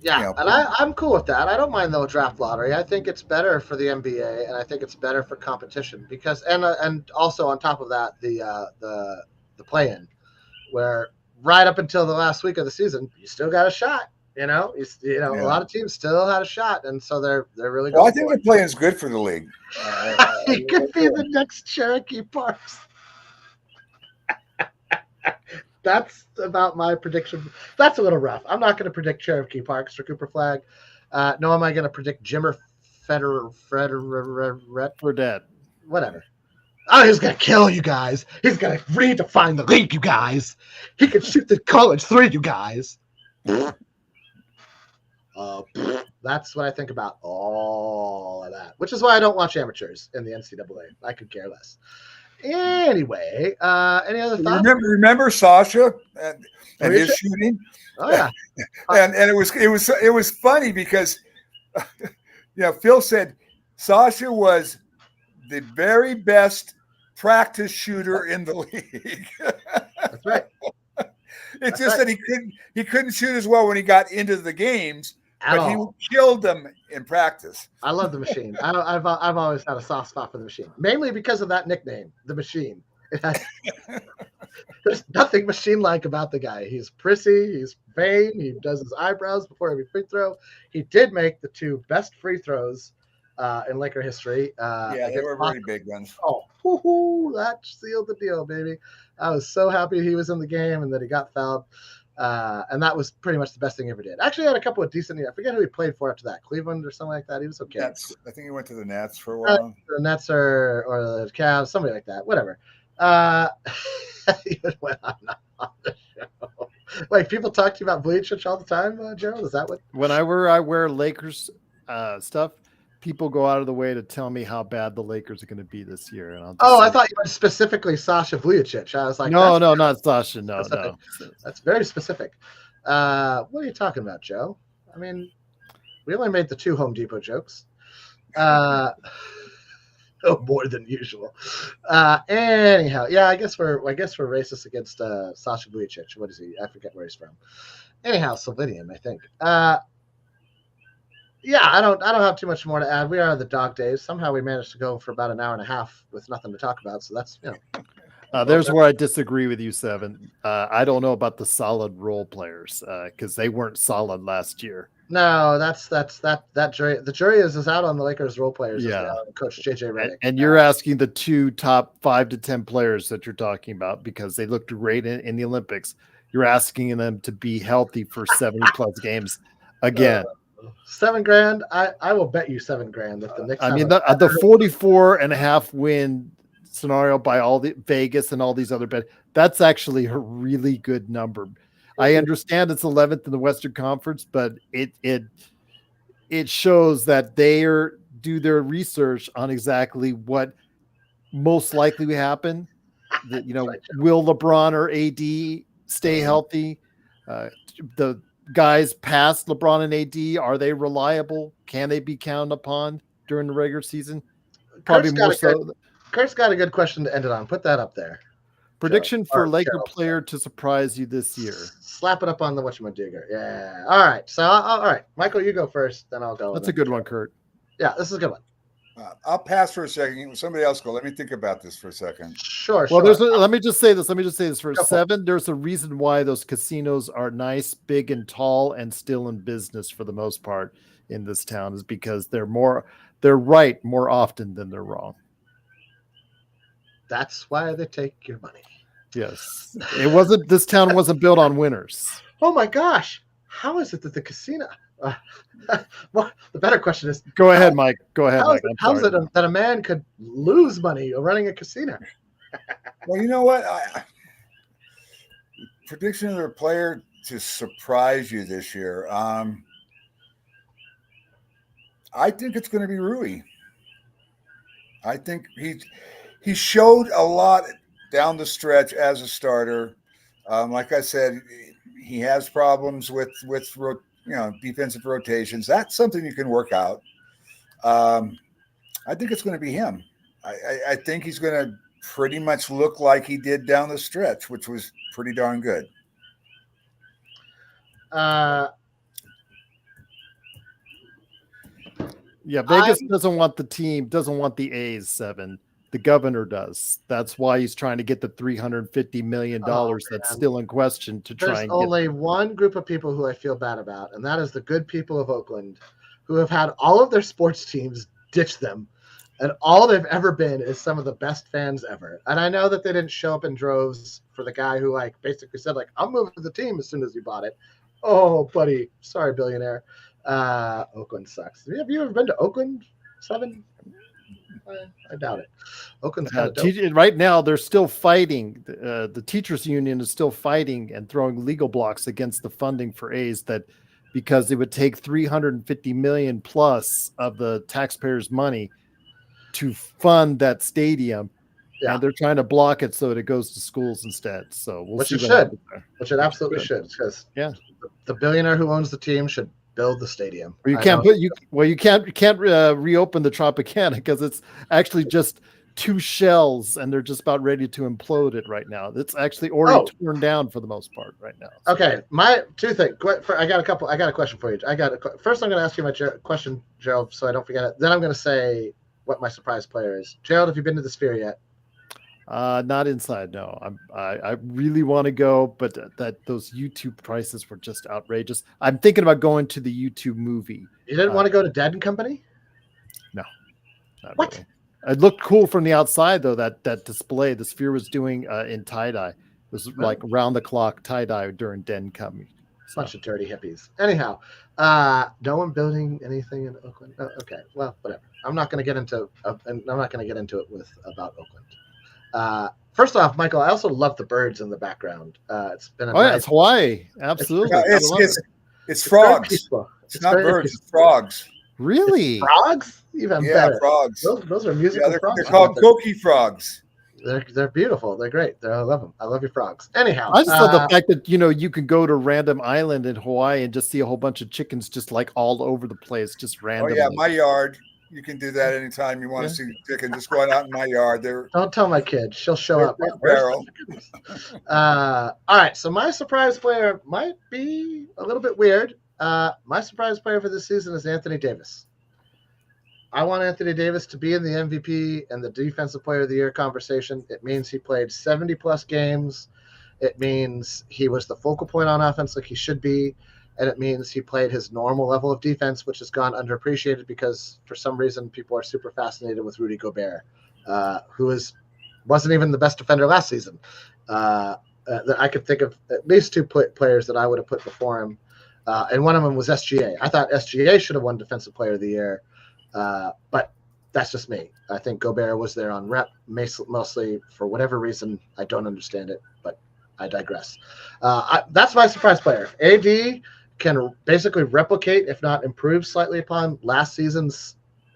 Yeah, and I'm cool with that. I don't mind the draft lottery. I think it's better for the NBA, and I think it's better for competition because, and also on top of that, the play-in, where right up until the last week of the season, you still got a shot. A lot of teams still had a shot, and so they're really. Well, I think the play is good for the league. It could be the next Cherokee Parks. That's about my prediction. That's a little rough. I'm not going to predict Cherokee Parks or Cooper Flag. Nor am I going to predict Jimmer Fredette. Whatever. Oh, he's going to kill you guys. He's going to redefine the league, you guys. He can shoot the college 3, you guys. That's what I think about all of that, which is why I don't watch amateurs in the NCAA. I could care less. Anyway, any other thoughts? Remember Sasha and his shooting? Oh yeah, and it was funny because Phil said Sasha was the very best practice shooter in the league. That's right. It's just that he couldn't shoot as well when he got into the games, but he killed them in practice. I love the Machine. I've always had a soft spot for the Machine, mainly because of that nickname, the Machine. There's nothing machine-like about the guy. He's prissy. He's vain. He does his eyebrows before every free throw. He did make the 2 best free throws in Laker history. They were very big ones. Oh, that sealed the deal, baby. I was so happy he was in the game and that he got fouled. And that was pretty much the best thing he ever did. Actually, had a couple of decent. I forget who he played for after that. Cleveland or something like that. He was okay. Nets. I think he went to the Nets for a while. The Nets or the Cavs, somebody like that. Whatever. Even when I'm not on the show. Wait, people talk to you about Vucevic all the time, Gerald? Is that what? Whenever I wear Lakers stuff, people go out of the way to tell me how bad the Lakers are going to be this year. And I thought you were specifically Sasha Vucevic. I was like, no, not Sasha. No. That's very specific. What are you talking about, Joe? I mean, we only made the 2 Home Depot jokes. More than usual. Anyhow, yeah, I guess we're racist against Sasha Vucevic. What is he? I forget where he's from. Anyhow, Slovenian, I think. Yeah, I don't have too much more to add. We are the dog days. Somehow we managed to go for about an hour and a half with nothing to talk about. So that's There's where I disagree with you, Seven. I don't know about the solid role players because they weren't solid last year. No, that jury. The jury is out on the Lakers role players. Yeah, Coach JJ Redick. And you're asking the two top 5 to 10 players that you're talking about because they looked great in the Olympics. You're asking them to be healthy for 70 plus games again. $7,000. I will bet you $7,000 that the Knicks. I mean, the 44.5 win scenario by all the Vegas and all these other bets. That's actually a really good number. I understand it's 11th in the Western Conference, but it shows that they do their research on exactly what most likely will happen. That, will LeBron or AD stay healthy? The guys past LeBron and AD, are they reliable? Can they be counted upon during the regular season? Probably more so. Kurt's got a good question to end it on. Put that up there. Prediction for Laker player to surprise you this year. Slap it up on the whatchamajigger. Yeah. All right. So, all right. Michael, you go first, then I'll go. That's a good one, Kurt. Yeah, this is a good one. I'll pass for a second. Somebody else go. Let me think about this for a second. Sure. Well, let me just say this for Seven. There's a reason why those casinos are nice, big, and tall, and still in business for the most part in this town, is because they're right more often than they're wrong. That's why they take your money. Yes. This town wasn't built on winners. Oh my gosh. How is it that the casino? Well, the better question is. Go ahead, Mike. Go ahead, Mike. How's it that a man could lose money running a casino? Well, you know what? Prediction of a player to surprise you this year. I think it's going to be Rui. I think he showed a lot down the stretch as a starter. Like I said, he has problems with defensive rotations. That's something you can work out. I think it's going to be him. I think he's going to pretty much look like he did down the stretch, which was pretty darn good. Yeah, Vegas doesn't want the A's, Seven. The governor does. That's why he's trying to get the $350 million that's still in question to try and get. There's only one group of people who I feel bad about, and that is the good people of Oakland, who have had all of their sports teams ditch them, and all they've ever been is some of the best fans ever. And I know that they didn't show up in droves for the guy who basically said I'm moving to the team as soon as you bought it. Oh, buddy, sorry, billionaire. Oakland sucks. Have you ever been to Oakland, Seven? I doubt it. Oakland's kind of dope. Right now, they're still fighting. The teachers union is still fighting and throwing legal blocks against the funding for A's because it would take $350 million plus of the taxpayers' money to fund that stadium. Yeah. And they're trying to block it so that it goes to schools instead. So which it should. Which it absolutely should. Because the billionaire who owns the team should build the stadium. You can't reopen the Tropicana because it's actually just 2 shells and they're just about ready to implode it right now. It's actually already torn down for the most part right now. Okay, my 2 things. I got a question for you. First, I'm going to ask you my question, Gerald, so I don't forget it. Then I'm going to say what my surprise player is. Gerald, have you been to the Sphere yet? Not inside. No, I really want to go, but those YouTube prices were just outrageous. I'm thinking about going to the YouTube movie. You didn't want to go to Dead and Company? No. Not what? Really. It looked cool from the outside though. That display the Sphere was doing in tie-dye. It was like round the clock tie-dye during Dead and Company. Bunch of dirty hippies. Anyhow, no one building anything in Oakland. Oh, okay, well, whatever. I'm not going to get into it about Oakland. First off, Michael, I also love the birds in the background. It's been it's Hawaii. Absolutely. It's frogs. It's not birds, it's frogs. Really? It's frogs? Even better. Frogs. Those are musical frogs. They're called koki frogs. They're beautiful. They're great. I love them. I love your frogs. Anyhow, I just love the fact that you can go to random island in Hawaii and just see a whole bunch of chickens just all over the place, just randomly. Oh yeah, my yard. You can do that anytime you want to see chicken. Just going out in my yard. Don't tell my kid. She'll show up. All right. So my surprise player might be a little bit weird. My surprise player for this season is Anthony Davis. I want Anthony Davis to be in the MVP and the Defensive Player of the Year conversation. It means he played 70-plus games. It means he was the focal point on offense like he should be. And it means he played his normal level of defense, which has gone underappreciated because for some reason people are super fascinated with Rudy Gobert, who wasn't even the best defender last season. I could think of at least two players that I would have put before him. And one of them was SGA. I thought SGA should have won Defensive Player of the Year. But that's just me. I think Gobert was there on rep, mostly for whatever reason. I don't understand it, but I digress. That's my surprise player. AD can basically replicate, if not improve slightly upon last season's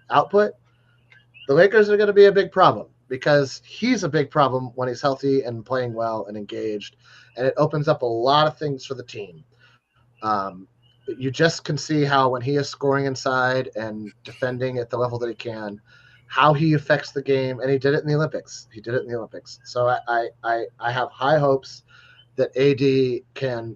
output. The Lakers are going to be a big problem because he's a big problem when he's healthy and playing well and engaged, and it opens up a lot of things for the team. You just can see how when he is scoring inside and defending at the level that he can, how he affects the game. And he did it in the Olympics. So I have high hopes that AD can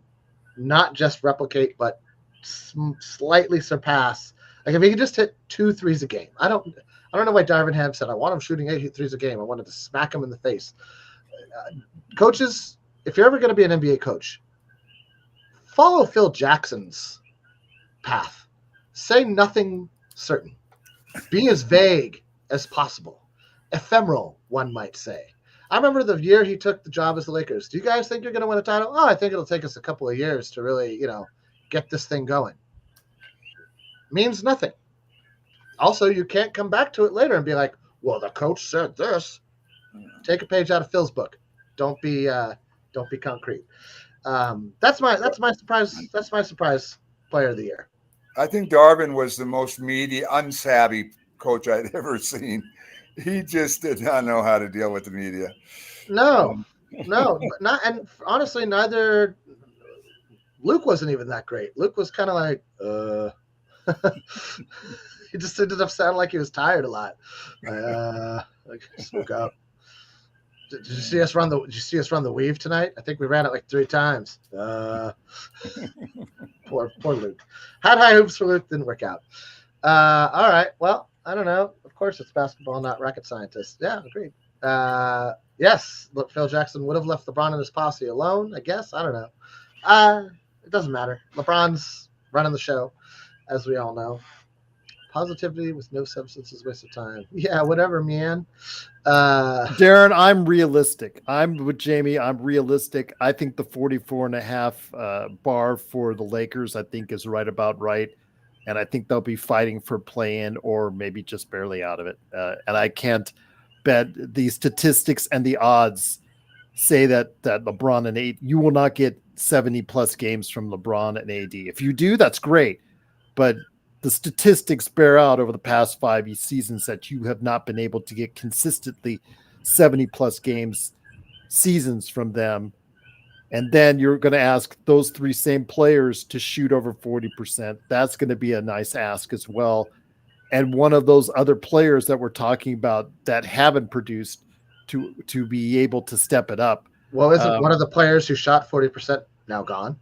not just replicate, but slightly surpass. Like if he could just hit 2 threes a game. I don't know why Darvin Ham said, I want him shooting 8 threes a game. I wanted to smack him in the face. Coaches, if you're ever going to be an NBA coach, follow Phil Jackson's path. Say nothing certain. Be as vague as possible. Ephemeral, one might say. I remember the year he took the job as the Lakers. Do you guys think you're going to win a title? Oh, I think it'll take us a couple of years to really, get this thing going. Means nothing. Also, you can't come back to it later and be like, well, the coach said this. Take a page out of Phil's book. Don't be concrete. That's my surprise. That's my surprise player of the year. I think Darvin was the most media unsavvy coach I'd ever seen. He just did not know how to deal with the media. No, not. And honestly, neither. Luke wasn't even that great. Luke was kind of like, he just ended up sounding like he was tired a lot. Just woke up. Did you see us run the weave tonight? I think we ran it like 3 times. Poor Luke. Had high hopes for Luke, didn't work out. All right. Well, I don't know. Of course, it's basketball, not rocket scientists. Yeah, agreed. Yes, look, Phil Jackson would have left LeBron and his posse alone, I guess. I don't know. It doesn't matter. LeBron's running the show, as we all know. Positivity with no substance is a waste of time. Yeah, whatever, man. Darren, I'm realistic. I'm with Jamie. I'm realistic. I think the 44.5 bar for the Lakers, I think, is right about right. And I think they'll be fighting for play-in or maybe just barely out of it. And I can't bet the statistics and the odds say that LeBron and AD, you will not get 70-plus games from LeBron and AD. If you do, that's great. But the statistics bear out over the past 5 seasons that you have not been able to get consistently 70-plus seasons from them. And then you're going to ask those 3 same players to shoot over 40%. That's going to be a nice ask as well. And one of those other players that we're talking about that haven't produced to be able to step it up. Well, isn't one of the players who shot 40% now gone?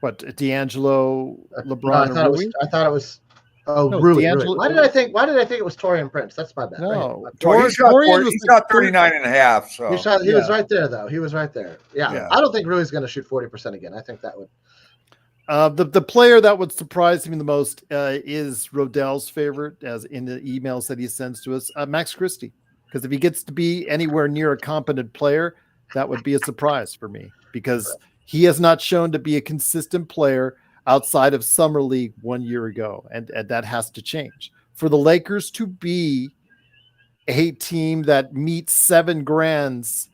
What, D'Angelo, LeBron, no, I thought it was. Oh, no, Rui. Why did I think it was Taurean Prince? That's my bad. No, he shot 39.5. So he was right there, though. He was right there. Yeah. I don't think Rui's going to shoot 40% again. I think that would. The player that would surprise me the most is Rodell's favorite, as in the emails that he sends to us, Max Christie. Because if he gets to be anywhere near a competent player, that would be a surprise for me. Because he has not shown to be a consistent player outside of Summer League 1 year ago, and that has to change. For the Lakers to be a team that meets 7 Grand's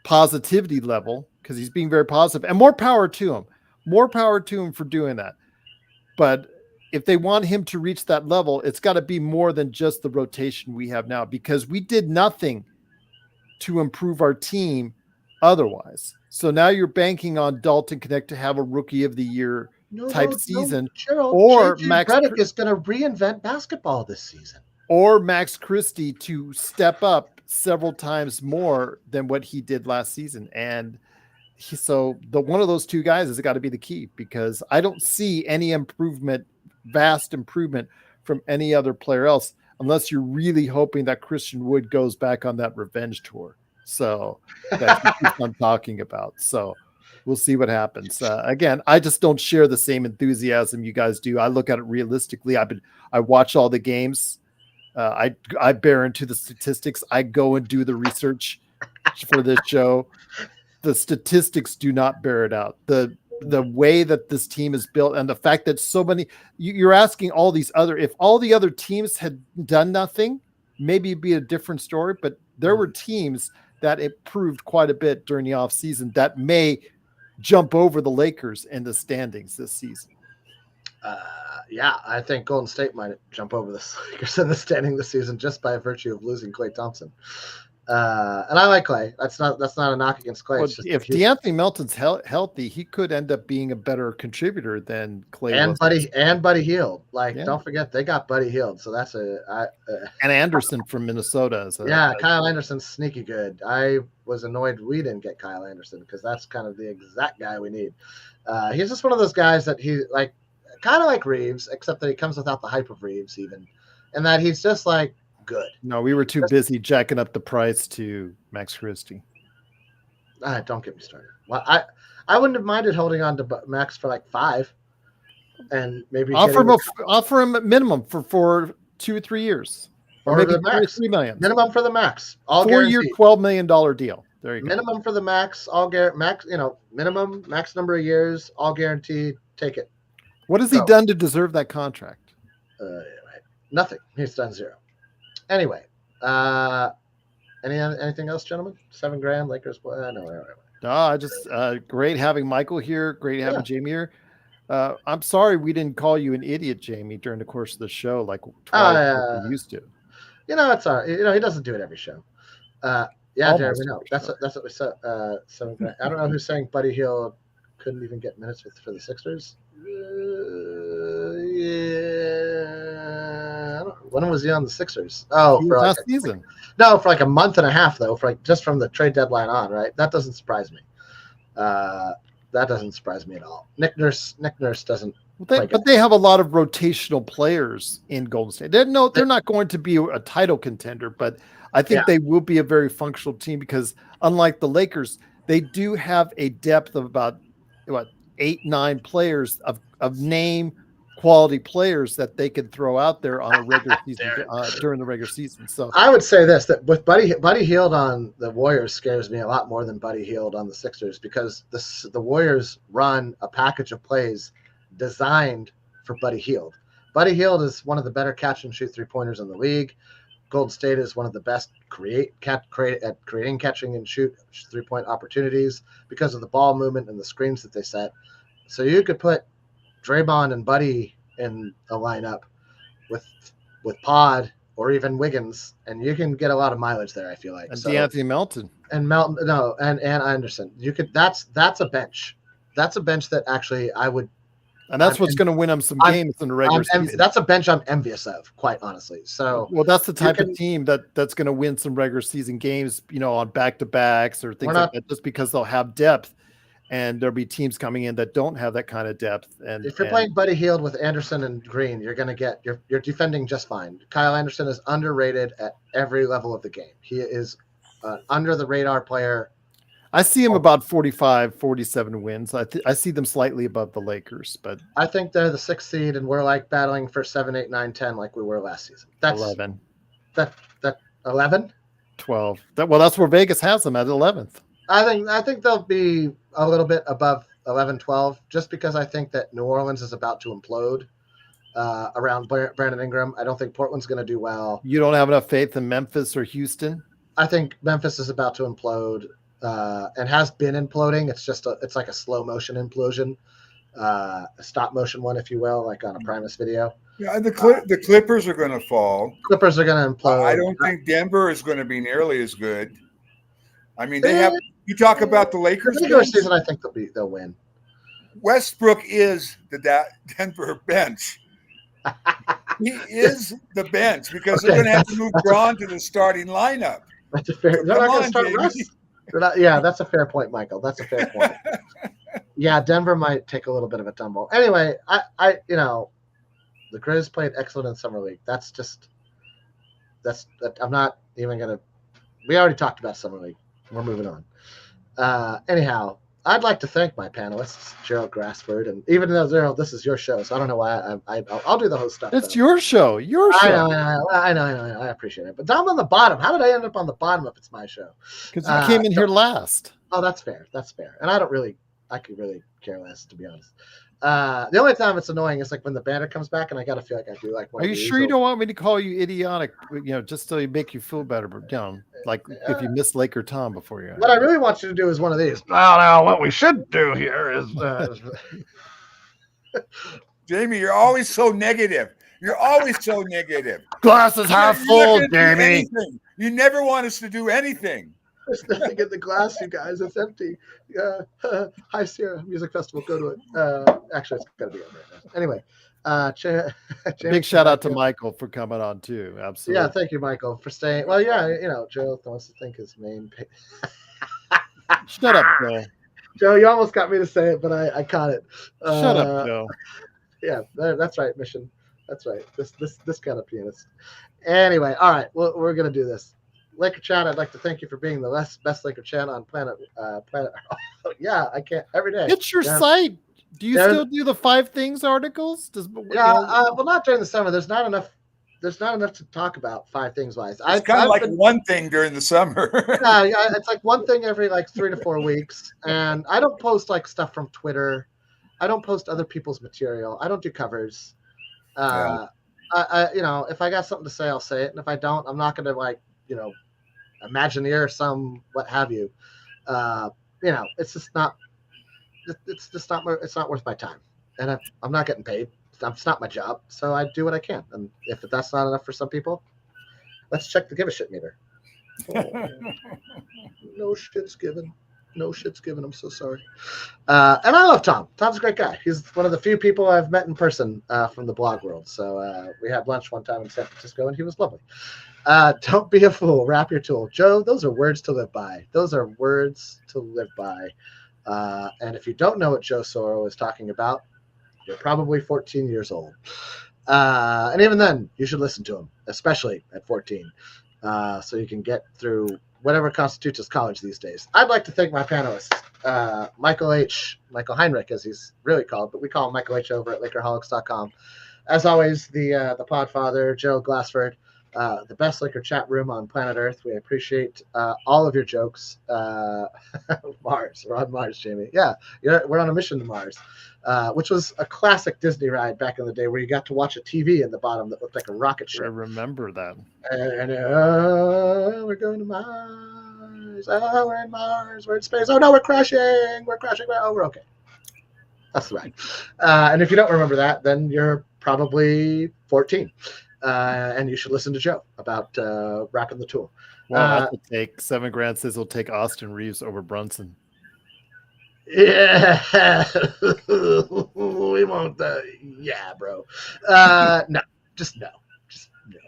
positivity level, because he's being very positive, and more power to him. More power to him for doing that. But if they want him to reach that level, it's got to be more than just the rotation we have now, because we did nothing to improve our team otherwise. So now you're banking on Dalton Connect to have a Rookie of the Year type season. Gerald, or JJ Max Redick is going to reinvent basketball this season. Or Max Christie to step up several times more than what he did last season. And one of those two guys has got to be the key, because I don't see any vast improvement from any other player else, unless you're really hoping that Christian Wood goes back on that revenge tour. So that he keeps on talking about. So we'll see what happens. Again, I just don't share the same enthusiasm you guys do. I look at it realistically. I watch all the games. I bear into the statistics. I go and do the research for this show. The statistics do not bear it out. The way that this team is built, and the fact that so many, you're asking all these if all the other teams had done nothing, maybe it'd be a different story. But there were teams that improved quite a bit during the offseason that may jump over the Lakers in the standings this season. Yeah, I think Golden State might jump over the Lakers in the standing this season just by virtue of losing Klay Thompson. And I like Klay. That's not a knock against Klay. Well, if DeAnthony Melton's healthy, he could end up being a better contributor than Klay and Buddy Hield. Don't forget they got Buddy Hield, so that's and Anderson from Minnesota. Kyle Anderson's sneaky good. I was annoyed we didn't get Kyle Anderson, because that's kind of the exact guy we need. He's just one of those guys that he kind of like Reeves, except that he comes without the hype of Reeves even, and that he's just good. No, we were too busy jacking up the price to Max Christie. Don't get me started. Well, I wouldn't have minded holding on to Max for 5, and maybe offer him a minimum for 2 or 3 years, or maybe the max, $3 million minimum for the max, all 4-year, $12 million deal. There you go. Minimum for the max, minimum max number of years, all guaranteed. Take it. What has he done to deserve that contract? Nothing. He's done zero. Anyway, anything else, gentlemen? $7,000 Lakers. I just great having Michael here. Great having Jamie here. I'm sorry we didn't call you an idiot, Jamie, during the course of the show like we used to. It's all right. He doesn't do it every show. Jared, we know. That's what we said. $7,000. I don't know who's saying Buddy Hield couldn't even get minutes for the Sixers. When was he on the Sixers? Oh, for last season. No, for a month and a half though. For just from the trade deadline on, right? That doesn't surprise me. That doesn't surprise me at all. Nick Nurse doesn't. But they have a lot of rotational players in Golden State. They're not going to be a title contender, but I think they will be a very functional team, because unlike the Lakers, they do have a depth of about 8-9 players of name quality players that they can throw out there on a regular season during the regular season. So I would say this, that with Buddy Hield on the Warriors scares me a lot more than Buddy Hield on the Sixers, because the Warriors run a package of plays designed for Buddy Hield. Buddy Hield is one of the better catch and shoot 3-pointers in the league. Golden State is one of the best at creating catching and shoot 3-point opportunities because of the ball movement and the screens that they set. So you could put Draymond and Buddy in a lineup with Pod or even Wiggins, and you can get a lot of mileage there, I feel like. And DeAnthony Melton. And Anderson. You could that's a bench. That's a bench that actually I would. And that's what's going to win them some games in the regular season. That's a bench I'm envious of, quite honestly. So, that's the type of team that's going to win some regular season games, on back-to-backs or things like that, just because they'll have depth, and there'll be teams coming in that don't have that kind of depth. And if you're playing Buddy Hield with Anderson and Green, you're going to you're defending just fine. Kyle Anderson is underrated at every level of the game. He is an under-the-radar player. I see him about 45, 47 wins. I see them slightly above the Lakers, but I think they're the 6th seed, and we're battling for 7, 8, 9, 10 like we were last season. That's 11. That 11? 12. That's where Vegas has them at 11th. I think they'll be a little bit above 11, 12, just because I think that New Orleans is about to implode around Brandon Ingram. I don't think Portland's going to do well. You don't have enough faith in Memphis or Houston? I think Memphis is about to implode. And has been imploding. It's like a slow motion implosion, a stop motion one, if you will, like on a Primus video. Yeah, the Clippers are going to fall. Clippers are going to implode. I don't think Denver is going to be nearly as good. I mean, they have. You talk about the Lakers. The regular season, I think they'll win. Westbrook is the Denver bench. He is the bench because they're going to have to move Braun to the starting lineup. That's a fair. They're not going to start Russ. Yeah, that's a fair point, Michael. That's a fair point. Yeah, Denver might take a little bit of a tumble. Anyway, I the Grizz played excellent in summer league. I'm not even gonna. We already talked about summer league. We're moving on. Anyhow, I'd like to thank my panelists, Gerald Grassford, and even though Gerald, this is your show, so I don't know why I'll do the host stuff. It's your show. Your show. I know. I appreciate it. But down on the bottom, how did I end up on the bottom if it's my show? Because you came in here last. Oh, that's fair. That's fair. And I could really care less, to be honest. The only time it's annoying is like when the banner comes back, and I gotta feel like I do like. Are you sure you don't want me to call you idiotic? Just to make you feel better, but like if you miss Laker Tom before you. What I really want you to do is one of these. Well, now what we should do here is. Jamie, you're always so negative. You're always so negative. Glass is half full, Jamie. You never want us to do anything. There's nothing in the glass, you guys. It's empty. Hi, Sierra Music Festival. Go to it. Actually, it's got to be over right now. Anyway, big shout out to Michael for coming on too. Absolutely. Yeah, thank you, Michael, for staying. Well, yeah, Joe wants to think his main. Shut up, Joe. Joe, you almost got me to say it, but I caught it. Shut up, Joe. Yeah, that's right, Mission. That's right. This kind of pianist. Anyway, all right. Well, we're gonna do this. Laker Chat, I'd like to thank you for being the best Laker Chat on planet. Oh, yeah, I can't every day. It's your site. Do you still do the 5 things articles? Well, not during the summer. There's not enough to talk about 5 things wise. It's kind of like one thing during the summer. yeah, it's like one thing every like 3 to 4 weeks, and I don't post like stuff from Twitter. I don't post other people's material. I don't do covers. I if I got something to say, I'll say it, and if I don't, I'm not going to Imagineer some what have you. It's just not. It's not worth my time, and I'm not getting paid. It's not my job, so I do what I can. And if that's not enough for some people, let's check the give a shit meter. No shit's given. No shit's given. I'm so sorry. And I love Tom. Tom's a great guy. He's one of the few people I've met in person from the blog world. So we had lunch one time in San Francisco, and he was lovely. Don't be a fool. Wrap your tool. Joe, those are words to live by. Those are words to live by. And if you don't know what Joe Soro is talking about, you're probably 14 years old. And even then, you should listen to him, especially at 14, so you can get through whatever constitutes as college these days. I'd like to thank my panelists, Michael Heinrich, as he's really called, but we call him Michael H. over at Lakerholics.com. As always, the Podfather, Gerald Glassford, the best Laker chat room on planet Earth. We appreciate all of your jokes. Mars, we're on Mars, Jamie. Yeah, we're on a mission to Mars, which was a classic Disney ride back in the day where you got to watch a TV in the bottom that looked like a rocket ship. I remember that. And we're going to Mars. Oh, we're in Mars. We're in space. Oh, no, we're crashing. We're crashing. Oh, we're okay. That's the ride. And if you don't remember that, then you're probably 14. And you should listen to Joe about wrapping the tool. Well, that would take 7 grand says he'll take Austin Reeves over Brunson. Yeah, we won't. Yeah, bro. No, just no. Just no.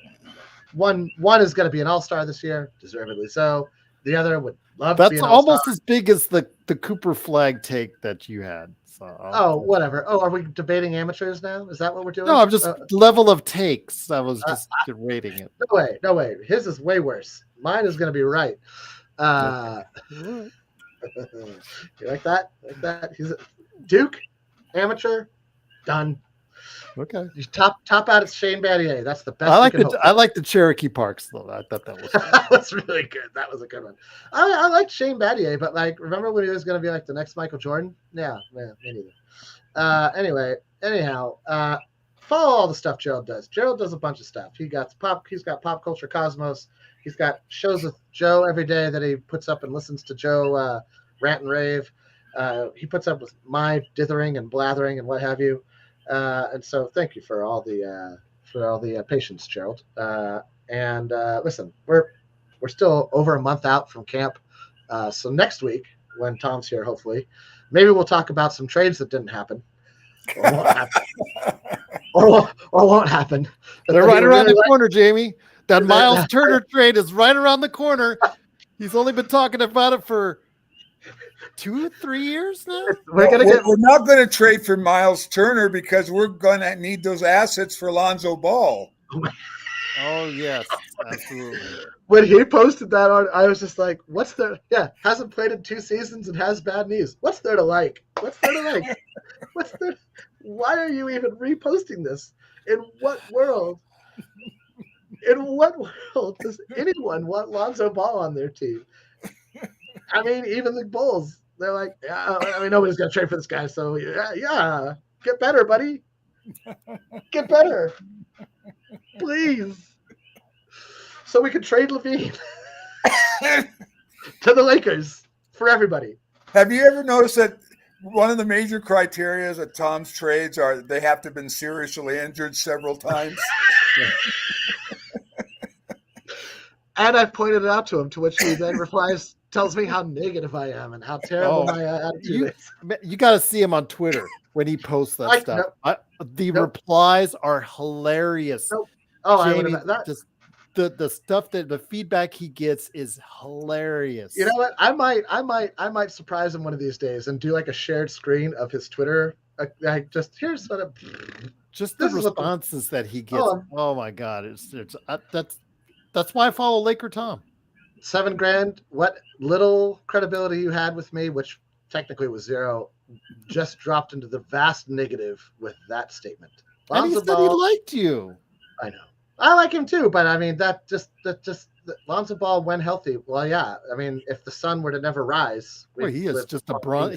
One is going to be an all-star this year, deservedly so. The other would love to be an all-star. That's almost as big as the Cooper Flag take that you had. So whatever. Oh, are we debating amateurs now? Is that what we're doing? No, I'm just level of takes. I was just rating it. No way. His is way worse. Mine is going to be right. You like that? He's Duke, amateur, done. Okay. You top out at Shane Battier. That's the best. I like the Cherokee Parks though. I thought that was that was really good. That was a good one. I liked Shane Battier, but remember when he was going to be the next Michael Jordan? Yeah, me neither. Anyhow, follow all the stuff Gerald does. Gerald does a bunch of stuff. He's got Pop Culture Cosmos. He's got shows with Joe every day that he puts up and listens to Joe rant and rave. He puts up with my dithering and blathering and what have you. And so thank you for all the patience, Gerald. And listen, we're still over a month out from camp. So next week, when Tom's here, hopefully, maybe we'll talk about some trades that didn't happen. Or won't happen. or won't happen. They're right around the corner, Jamie. That Miles Turner trade is right around the corner. He's only been talking about it for 2-3 years now. We're not going to trade for Miles Turner because we're going to need those assets for Lonzo Ball. Oh yes, absolutely. When he posted that on, I was just like, "What's there? Yeah, hasn't played in 2 seasons and has bad knees. What's there to like? What's there to like? What's there? Why are you even reposting this? In what world? In what world does anyone want Lonzo Ball on their team? I mean, even the Bulls, they're like, yeah, I mean, nobody's gonna trade for this guy. So yeah, get better, buddy. Get better, please. So we could trade Levine to the Lakers for everybody. Have you ever noticed that one of the major criteria at Tom's trades are they have to have been seriously injured several times? And I pointed it out to him, to which he then replies, tells me how negative I am and how terrible my attitude is. You got to see him on Twitter when he posts that stuff. The replies are hilarious. Nope. Oh, Jamie, I would have that. The stuff that the feedback he gets is hilarious. You know what? I might surprise him one of these days and do like a shared screen of his Twitter. Here's what just the responses that he gets. Oh my God! That's why I follow Laker Tom. $7,000. What little credibility you had with me, which technically was zero, just dropped into the vast negative with that statement. And he said he liked you. I know. I like him too, but I mean that just Lonzo Ball when healthy. Well, yeah. I mean, if the sun were to never rise, he is just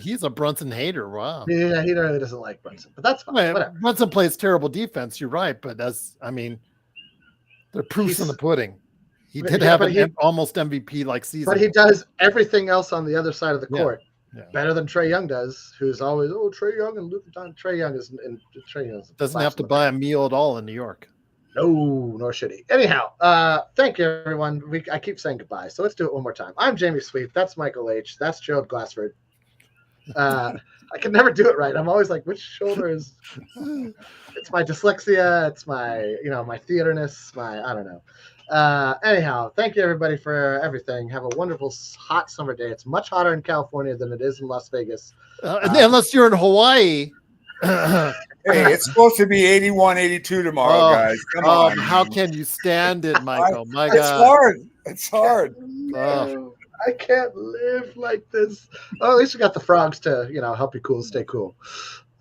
he's a Brunson hater. Wow. Yeah, he really doesn't like Brunson, but that's fine. Whatever. Brunson plays terrible defense. You're right, but the proof's in the pudding. He did have an almost MVP like season, but he does everything else on the other side of the court better than Trae Young does, who's always Trae Young and Luka Doncic. Trae Young doesn't have to buy a meal at all in New York. No, nor should he. Anyhow, thank you, everyone. I keep saying goodbye, so let's do it one more time. I'm Jamie Sweet. That's Michael H. That's Gerald Glassford. I can never do it right. I'm always like, which shoulder is? It's my dyslexia. It's my, my theaterness. I don't know. Anyhow, thank you everybody for everything. Have a wonderful hot summer day. It's much hotter in California than it is in Las Vegas. Unless you're in Hawaii. Hey, it's supposed to be 81, 82 tomorrow, guys. Come on. How can you stand it, Michael? My God. It's hard. No, I can't live like this. Oh, at least we got the frogs to, help you stay cool.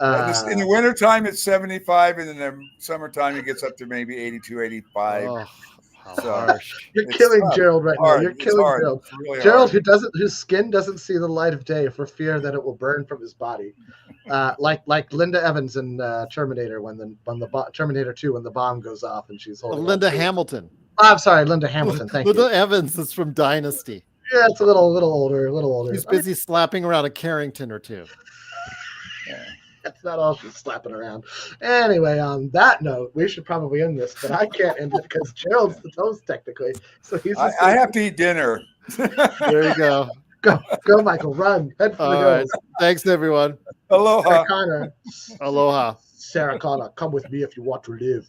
In the wintertime, it's 75, and in the summertime, it gets up to maybe 82, 85. You're killing Gerald right now. You're killing Gerald. Really Gerald, whose skin doesn't see the light of day for fear that it will burn from his body, like Linda Evans in Terminator when the Terminator 2 when the bomb goes off and she's holding. Linda Hamilton. I'm sorry, Linda Hamilton. Thank you. Linda Evans is from Dynasty. Yeah, it's a little older. She's busy slapping around a Carrington or two. Yeah. That's not all she's slapping around. Anyway, on that note, we should probably end this, but I can't end it because Gerald's the host technically. So I have to eat dinner. There you go. Go, Michael. Run. Head for the hills. Right. Thanks, everyone. Aloha. Sarah Connor. Aloha. Sarah Connor, come with me if you want to live.